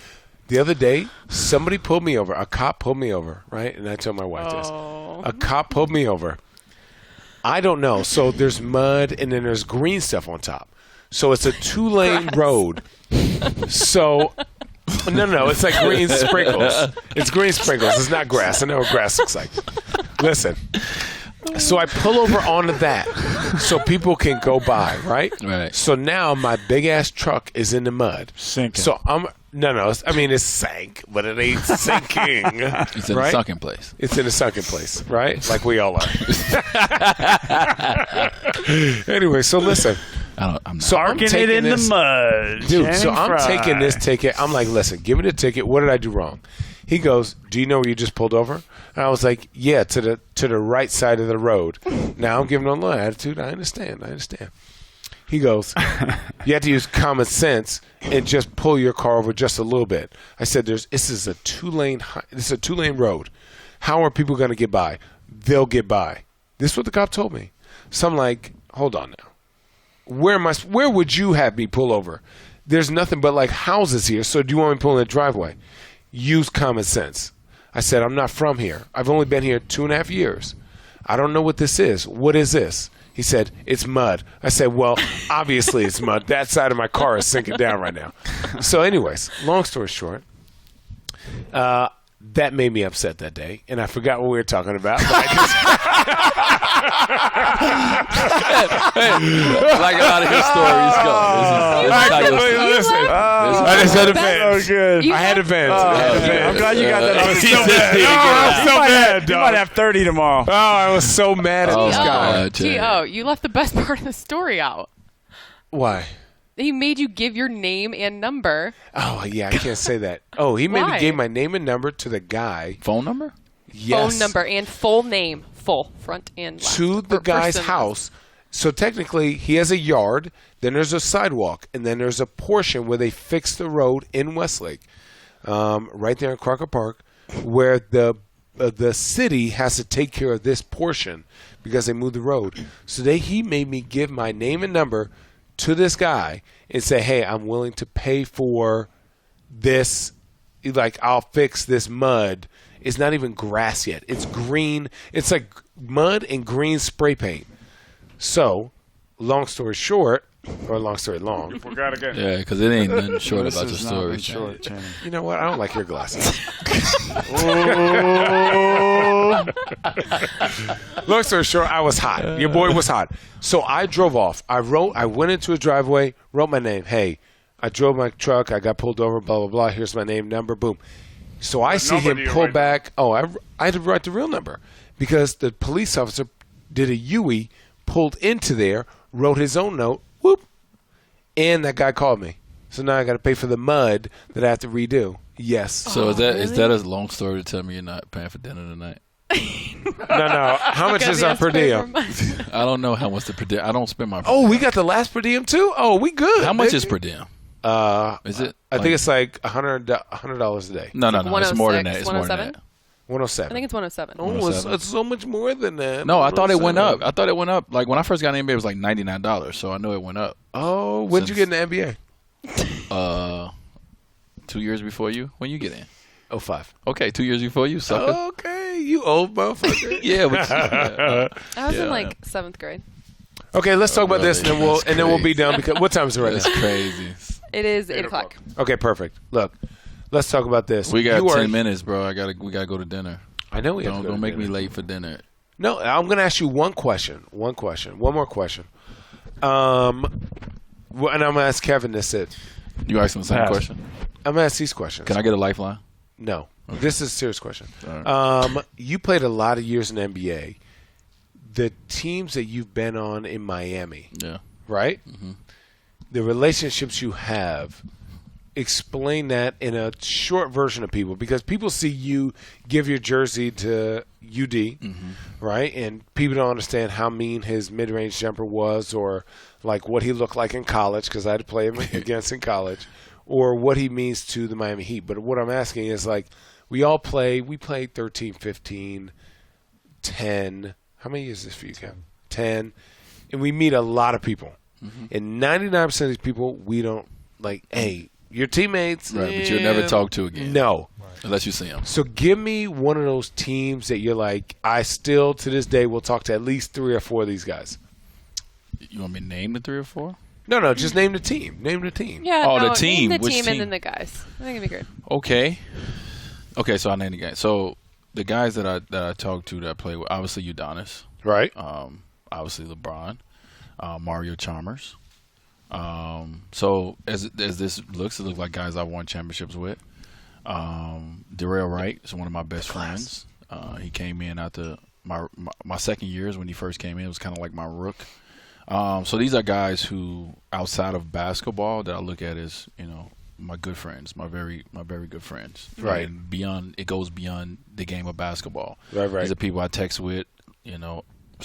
the other day, somebody pulled me over. A cop pulled me over, right? And I told my wife this. A cop pulled me over. I don't know. So there's mud and then there's green stuff on top. So it's a 2-lane road. So no, it's like green sprinkles. It's green sprinkles. It's not grass. I know what grass looks like. Listen. So I pull over onto that so people can go by, right? Right. So now my big ass truck is in the mud. Sinking. So it's sank, but it ain't sinking. It's in right? a sunken place. It's in a sunken place, right? Like we all are. Anyway, so listen. I'm not. So I'm Parking it taking in this, the mud. dude. So Channing I'm Frye. taking this ticket. I'm like, listen, give me the ticket. What did I do wrong? He goes, do you know where you just pulled over? And I was like, yeah, to the right side of the road. Now I'm giving him a little attitude. I understand. He goes, you have to use common sense and just pull your car over just a little bit. I said, this is a two-lane road. How are people going to get by? They'll get by. This is what the cop told me. So I'm like, hold on now. Where would you have me pull over? There's nothing but like houses here. So do you want me to pull in the driveway? Use common sense. I said, I'm not from here. I've only been here 2.5 years. I don't know what this is. What is this? He said, it's mud. I said, well, obviously it's mud. That side of my car is sinking down right now. So anyways, long story short, that made me upset that day, and I forgot what we were talking about. But like a lot of his stories go. I just had a vent. Good. I had a vent. I'm glad you got that. I was so mad. I was so mad, You might have 30 tomorrow. Oh, I was so mad at this guy. T.O., you left the best part of the story out. Why? He made you give your name and number. Oh, yeah, I can't say that. Oh, he made me give my name and number to the guy. Phone number? Yes. Phone number and full name. Full, front and last. To the guy's house. So technically, he has a yard, then there's a sidewalk, and then there's a portion where they fix the road in Westlake, right there in Crocker Park, where the city has to take care of this portion because they moved the road. So he made me give my name and number to this guy and say, hey, I'm willing to pay for this. Like, I'll fix this mud. It's not even grass yet. It's green. It's like mud and green spray paint. So, long story short, or long story long. You forgot again. Yeah, because it ain't nothing short about your story. You know what? I don't like your glasses. Long story short, I was hot. Your boy was hot. So I drove off. I went into a driveway, wrote my name. Hey, I drove my truck. I got pulled over, blah, blah, blah. Here's my name, number, boom. So I see him pull back. Oh, I had to write the real number because the police officer did a Yui, pulled into there, wrote his own note, whoop, and that guy called me. So now I got to pay for the mud that I have to redo. Yes. So is that a long story to tell me you're not paying for dinner tonight? No. How much is our per diem? I don't know how much the per diem. I don't spend my. Oh, we got the last per diem too. Oh, we good. How much is per diem? Is it? I think it's like $100 a day. No. It's more than that. It's more than that. 107. I think it's 107. Oh, it's so much more than that. No, I thought it went up. Like when I first got in the NBA, it was like $99. So I know it went up. Oh, when did you get in the NBA? 2 years before you. When you get in? 05. Okay, 2 years before you, sucker. Okay, you old motherfucker. Yeah, but I was in like 7th grade. Okay, let's talk about this, and then we'll be done. Because what time is it right now? That's crazy. It is 8 o'clock. Okay, perfect. Look, let's talk about this. We got 10 minutes, bro. We gotta go to dinner. I know we have to go Don't to make dinner. me late for dinner. No, I'm going to ask you one more question. And I'm going to ask Kevin this. You asking the same question? I'm going to ask these questions. Can I get a lifeline? No. Okay. This is a serious question. Right. You played a lot of years in the NBA. The teams that you've been on in Miami, right? Mm-hmm. The relationships you have, explain that in a short version of people, because people see you give your jersey to UD, right? And people don't understand how mean his mid-range jumper was, or like what he looked like in college, because I had to play him against in college, or what he means to the Miami Heat. But what I'm asking is, like, we played 13, 15, 10. How many years is this for you, Kevin? 10. And we meet a lot of people. Mm-hmm. And 99% of these people, we don't, like, hey, your teammates. Right, but you'll never talk to again. No. Right. Unless you see them. So give me one of those teams that you're like, I still, to this day, will talk to at least 3 or 4 of these guys. You want me to name the 3 or 4? No, just name the team. Name the team. Yeah, the team. Name the Which team team? and then the guys. I think it'd be good. Okay, so I'll name the guys. So the guys that I talk to that I play with, obviously Udonis. Right. Obviously LeBron. Mario Chalmers. So as this looks, it looks like guys I won championships with. Darrell Wright is one of my best friends. He came in after my second years when he first came in. It was kind of like my rook. So these are guys who, outside of basketball, that I look at as, my good friends, my very good friends. Right. And it goes beyond the game of basketball. Right. These are people I text with,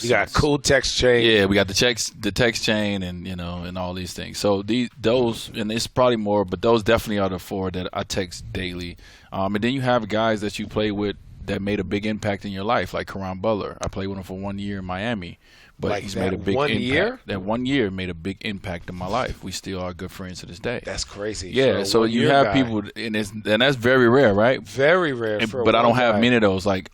You got a cool text chain. Yeah, we got the text chain, and and all these things. So those, and it's probably more, but those definitely are the 4 that I text daily. And then you have guys that you play with that made a big impact in your life, like Caron Butler. I played with him for 1 year in Miami. But like he's made a big 1 impact. year? That 1 year made a big impact in my life. We still are good friends to this day. That's crazy. Yeah, so you have people, and that's very rare, right? Very rare. But I don't have many of those. Like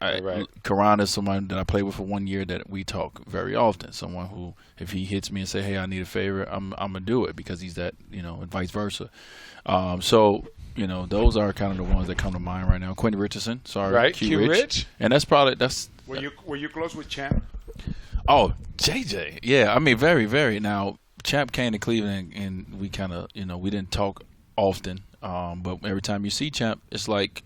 Caron is someone that I played with for 1 year that we talk very often. Someone who, if he hits me and say, "Hey, I need a favor," I'm gonna do it because he's that, and vice versa. So those are kind of the ones that come to mind right now. Quentin Richardson, sorry, right? Q Rich, and that's probably that's. Were you close with Champ? Oh, JJ. Yeah, I mean, very, very. Now, Champ came to Cleveland, and we kind of, we didn't talk often. But every time you see Champ, it's like,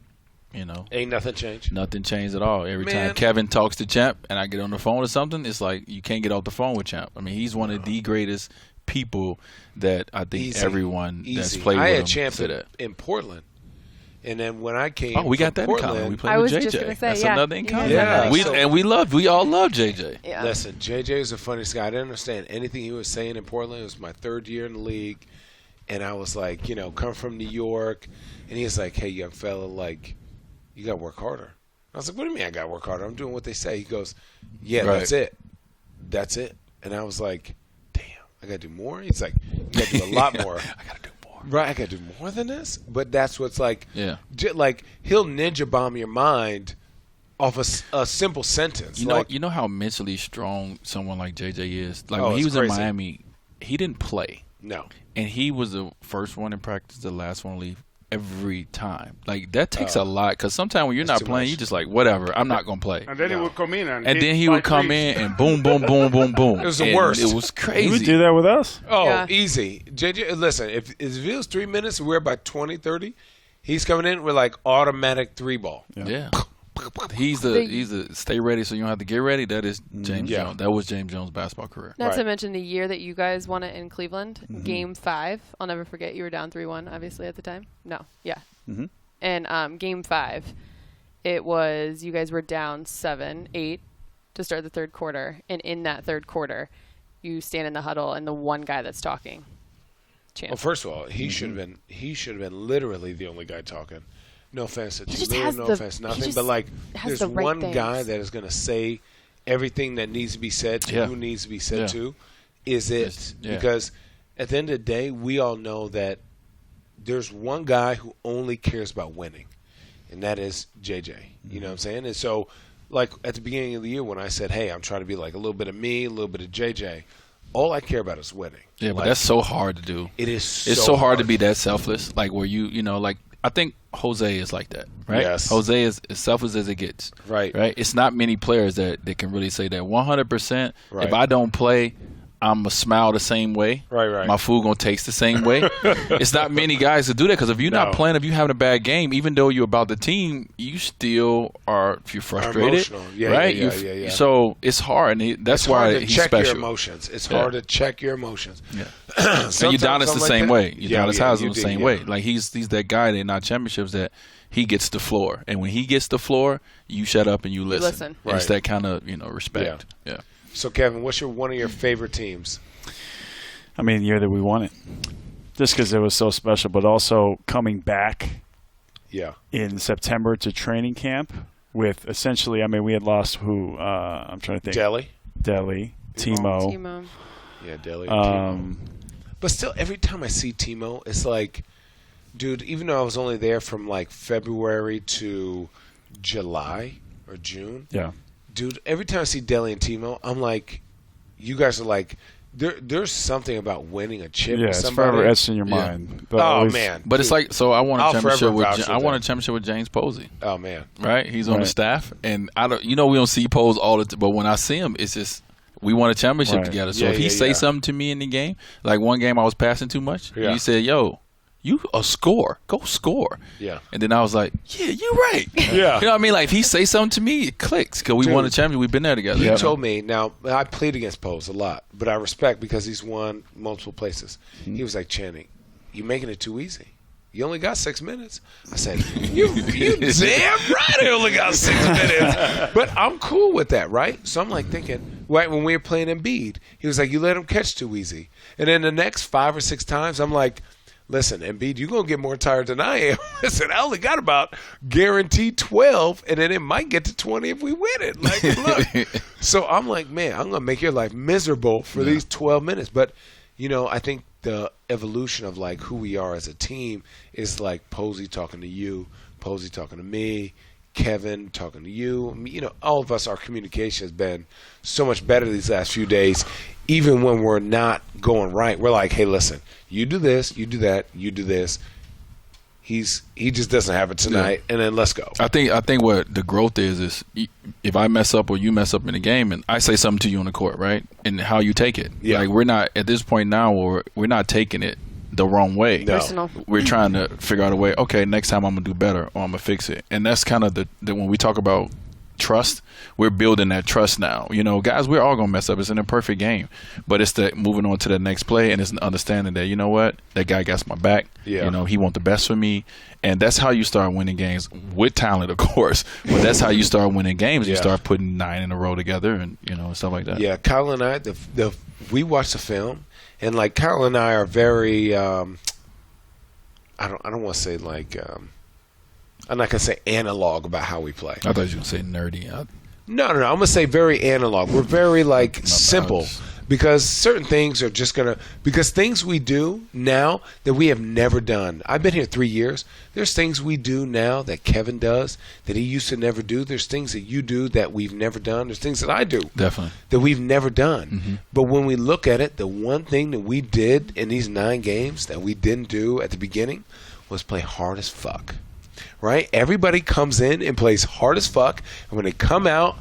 ain't nothing changed. Nothing changed at all. Every time Kevin talks to Champ and I get on the phone or something, it's like you can't get off the phone with Champ. I mean, he's one of the greatest people that I think everyone that's played with him Champ said that. in Portland. And then when I came, we got that Portland, in common. We played with JJ. Just gonna say, that's another in common. Yeah, we all love JJ. Yeah. Listen, JJ is the funniest guy. I didn't understand anything he was saying in Portland. It was my 3rd year in the league, and I was like, come from New York, and he was like, "Hey, young fella, like, you got to work harder." I was like, "What do you mean I got to work harder? I'm doing what they say." He goes, "Yeah, that's it." And I was like, "Damn, I got to do more." He's like, "You got to do a lot more." I got to do more. Right, I got to do more than this? But that's what's like, yeah. He'll ninja bomb your mind off a simple sentence. You know how mentally strong someone like JJ is? Like when he was in Miami, he didn't play. No. And he was the first one in practice, the last one to leave every time. Like that takes a lot, because sometimes when you're not playing, you're just like, whatever, I'm not going to play. And then he would come in and then he would come in and boom, boom, boom, boom, boom. It was the worst. It was crazy. You would do that with us? Oh, easy. JJ, listen, if it was 3 minutes and we're by 20, 30, he's coming in with like automatic 3-ball. Yeah. He's the stay ready so you don't have to get ready. That is James Jones. That was James Jones' basketball career. Not to mention the year that you guys won it in Cleveland, Game 5. I'll never forget. You were down 3-1, obviously, at the time. No, yeah. Mm-hmm. And Game 5, it was you guys were down 7-8 to start the 3rd quarter, and in that 3rd quarter, you stand in the huddle, and the one guy that's talking. Champ. Well, first of all, he should have been literally the only guy talking. No offense to no offense, nothing. But like, there's one guy that is going to say everything that needs to be said to who needs to be said to. Is it because at the end of the day, we all know that there's one guy who only cares about winning, and that is JJ. You know what I'm saying? And so, like at the beginning of the year, when I said, "Hey, I'm trying to be like a little bit of me, a little bit of JJ," all I care about is winning. Yeah, but that's so hard to do. It is. It's so hard to be that selfless. Like where like. I think Jose is like that, right? Yes. Jose is as selfless as it gets. Right. It's not many players that can really say that 100%. Right. If I don't play, I'm going to smile the same way. Right. My food going to taste the same way. It's not many guys that do that, because if you're not playing, if you're having a bad game, even though you're about the team, you still are frustrated. Emotional. Yeah, right? Yeah. So it's hard, and that's why he's check special. Your emotions. It's hard to check your emotions. Yeah. And Udonis the same way. Udonis Haslam the same way. Yeah. Like he's that guy in our championships that he gets the floor, and when he gets the floor, you shut up and you listen. Right. It's that kind of respect. Yeah. So Kevin, what's one of your favorite teams? I mean, the year that we won it, just because it was so special, but also coming back. Yeah. In September to training camp with essentially, I mean, we had lost who? I'm trying to think. Deli, Timo. Yeah, Deli. Timo. But still, every time I see Timo, it's like, dude, even though I was only there from like February to July or June. Yeah. Dude, every time I see Deli and Timo, I'm like, you guys are like, there's something about winning a chip with somebody. It's forever etched in your mind. Oh, man. But it's like, so I won a championship with James Posey. Oh, man. Right? He's on the staff. And we don't see Posey all the time, but when I see him, it's just, we won a championship together. So if he say something to me in the game, like one game I was passing too much, he said, "Yo, you a score. Go score." Yeah. And then I was like, "Yeah, you're right." Yeah. You know what I mean? Like if he say something to me, it clicks because we won a championship. We've been there together. He told me. Now I played against Pose a lot, but I respect because he's won multiple places. He was like, "Channing, you making it too easy. You only got 6 minutes." I said, you damn right I only got 6 minutes. But I'm cool with that, right? So I'm like thinking, Right when we were playing Embiid, he was like, "You let him catch too easy." And then the next 5 or 6 times, I'm like, "Listen, Embiid, you're gonna get more tired than I am." I said, "I only got about guaranteed 12, and then it might get to 20 if we win it." Like, look. So I'm like, man, I'm gonna make your life miserable for these 12 minutes. But I think the evolution of like who we are as a team is like Posey talking to you, Posey talking to me, Kevin talking to you. I mean, all of us, our communication has been so much better these last few days. Even when we're not going right, we're like, hey, listen, you do this, you do that, you do this. He just doesn't have it tonight, and then let's go. I think what the growth is if I mess up or you mess up in the game, and I say something to you on the court, right, and how you take it. Yeah. Like, we're not at this point now where we're not taking it the wrong way. No. Personal. We're trying to figure out a way. Okay, next time I'm gonna do better, or I'm gonna fix it. And that's kind of the when we talk about trust, we're building that trust now. Guys, we're all gonna mess up. It's an imperfect game, but it's the moving on to the next play, and it's an understanding that that guy got my back. Yeah. He wants the best for me, and that's how you start winning games with talent, of course. But that's how you start winning games. You start putting 9 in a row together, and stuff like that. Yeah, Kyle and I, we watched the film, and like Kyle and I are very. I don't want to say like. I'm not going to say analog about how we play. I thought you were going to say nerdy. No. I'm going to say very analog. We're very simple because certain things are just going to – because things we do now that we have never done. I've been here 3 years. There's things we do now that Kevin does that he used to never do. There's things that you do that we've never done. There's things that I do. Definitely. That we've never done. Mm-hmm. But when we look at it, the one thing that we did in these 9 games that we didn't do at the beginning was play hard as fuck. Right? Everybody comes in and plays hard as fuck, and when they come out,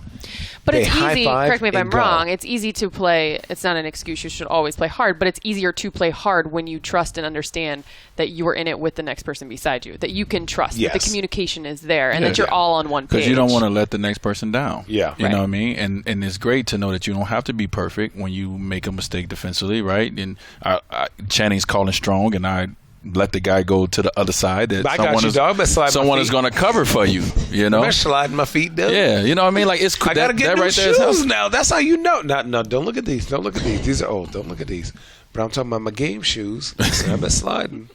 but they it's easy. high-five Correct me if I'm wrong. It's easy to play. It's not an excuse. You should always play hard, but it's easier to play hard when you trust and understand that you are in it with the next person beside you. That you can trust. Yes. That the communication is there, and that you're all on one page. Because you don't want to let the next person down. Yeah, you know what I mean. And it's great to know that you don't have to be perfect when you make a mistake defensively, right? And Channing's calling strong, and I let the guy go to the other side. That someone is going to cover for you. I'm sliding my feet down. Yeah, you know what I mean. Like it's I gotta get new shoes now. That's how you know. No, don't look at these. Don't look at these. These are old. Don't look at these. But I'm talking about my game shoes. I've been sliding.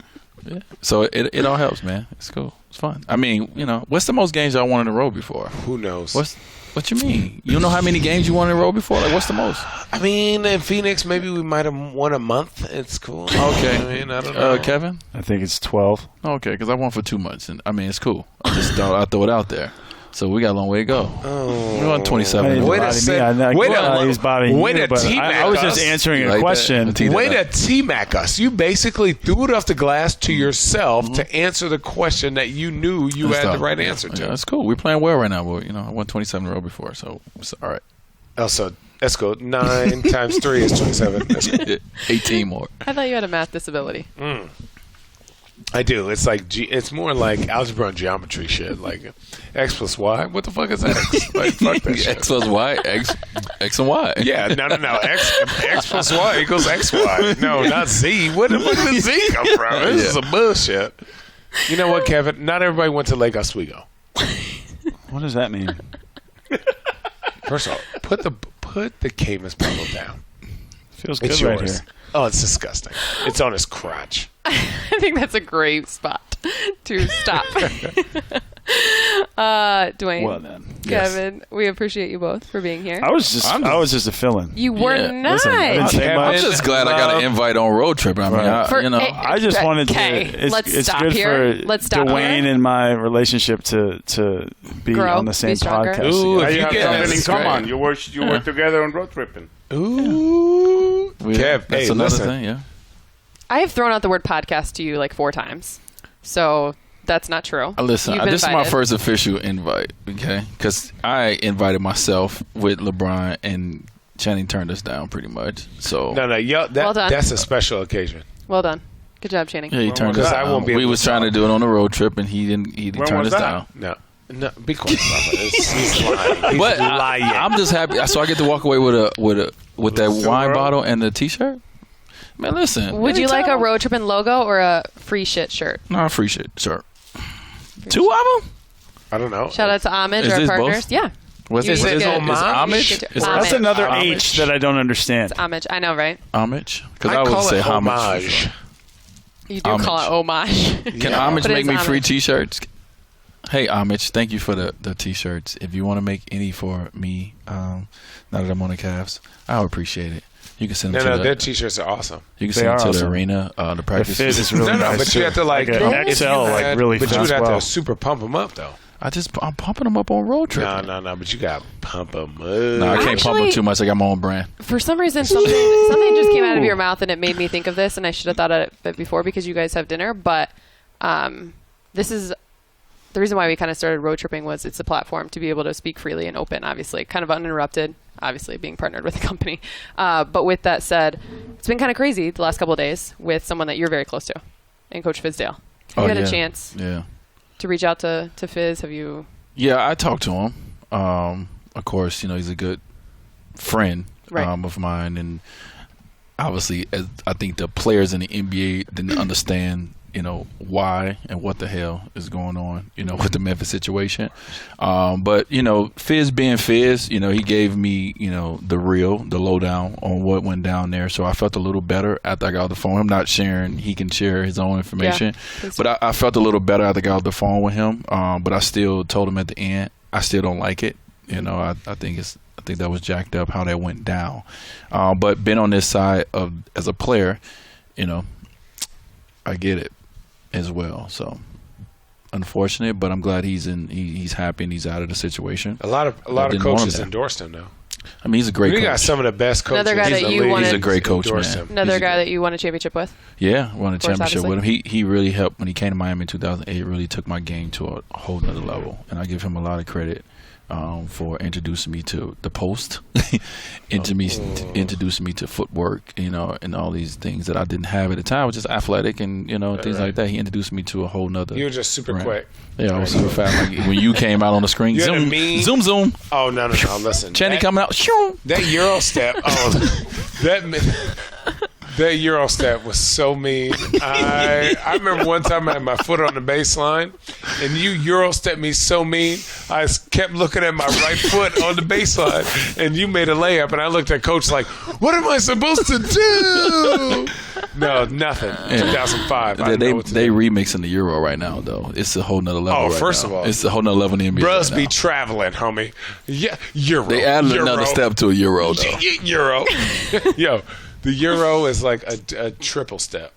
Yeah. So it all helps, man. It's cool. It's fun. I mean, what's the most games y'all won in a row before? Who knows? What you mean? You know how many games you won in a row before? Like, what's the most? I mean, in Phoenix, maybe we might have won a month. It's cool. Okay. I mean, I don't know. Kevin? I think it's 12. Okay, because I won for 2 months. And I mean, it's cool. I throw it out there. So we got a long way to go. Oh. We're on 27. Way to T-Mac I was just answering a question. Way to T-Mac us. You basically threw it off the glass to yourself to answer the question that you knew you had the right answer to. Yeah, that's cool. We're playing well right now. But, I won 27 in a row before, so it's all right. Also, let's go. 9 times 3 is 27. That's cool. 18 more. I thought you had a math disability. I do. It's like it's more like algebra and geometry shit. Like X plus Y. What the fuck is X? Like fuck that shit. X plus Y. X and Y. Yeah. No. X plus Y equals XY. No, not Z. Where the fuck did Z come from? This is some bullshit. You know what, Kevin? Not everybody went to Lake Oswego. What does that mean? First of all, put the Camus bottle down. Feels good it's right yours. here. Oh, it's disgusting. It's on his crotch. I think that's a great spot to stop. Dwyane, Well then, Kevin, we appreciate you both for being here. I was just a fill-in. You were not. Listen, I'm just glad I got an invite on road trip. I mean, I just wanted to. It's good for Dwyane and my relationship to be on the same podcast. Ooh, come on, you were together on road tripping. Ooh, Kev, that's another thing. Yeah. I have thrown out the word podcast to you like 4 times, so that's not true. Listen, this is my first official invite, okay? Because I invited myself with LeBron, and Channing turned us down pretty much. So no, well done. That's a special occasion. Well done, good job, Channing. Yeah, he turned us down. We was trying to do it on the road trip, and he didn't. He turned us down. No, be quiet. He's lying. He's lying. I'm just happy. So I get to walk away with that wine bottle and the T-shirt. Man, listen. Would you like a road tripping logo or a free shit shirt? No, a free shit shirt. 2 of them? I don't know. Shout out to Homage, our partners. Both? Yeah. What's You it? should Is get- homage? It's That's homage. another Homage. H that I don't understand. It's homage. I know, right? Homage? Because I I would call say it homage. You do call it homage. Can homage But make it's me free homage. T-shirts? Hey, homage, thank you for the T-shirts. If you want to make any for me, now that I'm on the Cavs, I would appreciate it. You can send them to their T-shirts are awesome. you can They send them are to awesome. the arena, the The practice. fit is really No, nice. but you have to like an if XL, you like had- really But you fits would have well. to super pump them up though. I'm pumping them up on road trip. No, but you got to pump them up. No, I can't pump them Actually- too much. I got my own brand. For some reason, something just came out of your mouth, and it made me think of this, and I should have thought of it before because you guys have dinner. But this is the reason why we kind of started road tripping was it's a platform to be able to speak freely and open, obviously, kind of uninterrupted, obviously being partnered with a company. But with that said, it's been kind of crazy the last couple of days with someone that you're very close to, and Coach Fizdale. Have you had a chance to reach out to Fizz? Have you? Yeah, I talked to him. Of course, he's a good friend of mine, and obviously, I think the players in the NBA didn't understand, why and what the hell is going on, with the Memphis situation. But Fizz being Fizz, he gave me, the lowdown on what went down there. So I felt a little better after I got off the phone. I'm not sharing; he can share his own information. But I felt a little better after I got off the phone with him. But I still told him at the end, I still don't like it. I think that was jacked up how that went down. But being on this side as a player, I get it as well. So unfortunate, but I'm glad he's happy and he's out of the situation. A lot of coaches endorsed him though. I mean, he's a great coach. We got some of the best coaches. Another guy that you wanted. He's a great coach, endorsed man. him. Another guy that you won a championship with? Yeah, won a championship obviously. with him. He really helped when he came to Miami in 2008. Really took my game to a whole nother level, and I give him a lot of credit for introducing me to the post, introducing me to footwork, and all these things that I didn't have at the time. I was just athletic and things like that. He introduced me to a whole nother. You were just super brand. quick. Yeah, I was super fast. Like when you came out on the screen, You had a zoom, mean- zoom. Oh no! Listen, Channing coming out. Shoo. that Euro step. That Euro step was so mean. I remember one time I had my foot on the baseline, and you Euro stepped me so mean. I kept looking at my right foot on the baseline, and you made a layup, and I looked at Coach like, "What am I supposed to do?" No, nothing. 2005. I didn't know what to They do. remixing the Euro right now, though. It's a whole nother level. Oh, right first now. of all, it's a whole nother level in the NBA. Bros right be now. traveling, homie. Yeah, Euro. They added Euro. another step to a Euro, though. Euro. Yo, the Euro is like a triple step.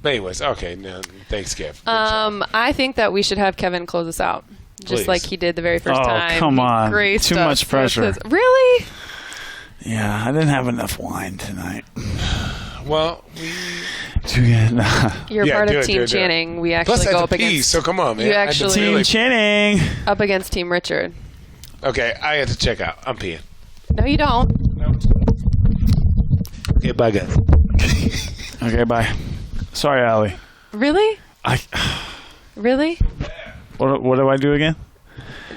But anyways, okay. Now, thanks, Kev. Good job. I think that we should have Kevin close us out, just Please. like he did the very first Oh, time. come on. Graced Too us much with pressure. his- Really? Yeah, I didn't have enough wine tonight. Well, You're Yeah, part do of it, Team do it, do it. Channing. We plus actually I go had up to pee, against so come on, man. You I had to actually- Team really- Channing. up against Team Richard. Okay, I had to check out. I'm peeing. No, you don't. Okay, bye, guys. Okay, bye. Sorry, Allie. Really? Really? What do I do again?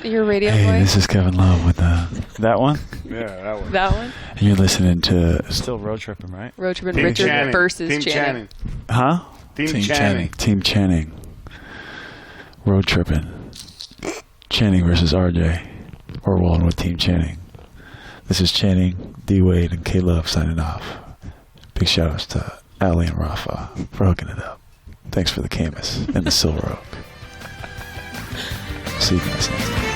Your radio Hey, voice? this is Kevin Love with That one? Yeah, that one. That one? and you're listening to Still road tripping, right? Road Trip and Team Richard Channing. versus Team Channing. Huh? Team Team Channing. Team Channing. Road tripping. Channing versus RJ. We're rolling with Team Channing. This is Channing, D Wade, and K Love signing off. Big shout outs to Ali and Rafa for hooking it up. Thanks for the canvas and the Silver Oak. See you guys next time.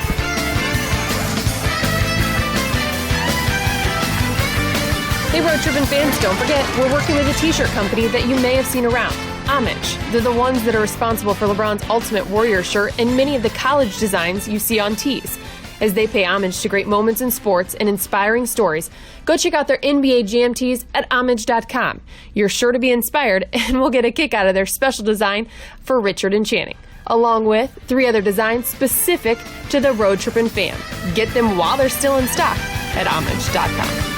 Hey, Road Trippin' fans, don't forget, we're working with a t-shirt company that you may have seen around, Homage. They're the ones that are responsible for LeBron's Ultimate Warrior shirt and many of the college designs you see on tees. As they pay homage to great moments in sports and inspiring stories, go check out their NBA Jam tees at homage.com. You're sure to be inspired, and we'll get a kick out of their special design for Richard and Channing, along with 3 other designs specific to the Road Trippin' fan. Get them while they're still in stock at homage.com.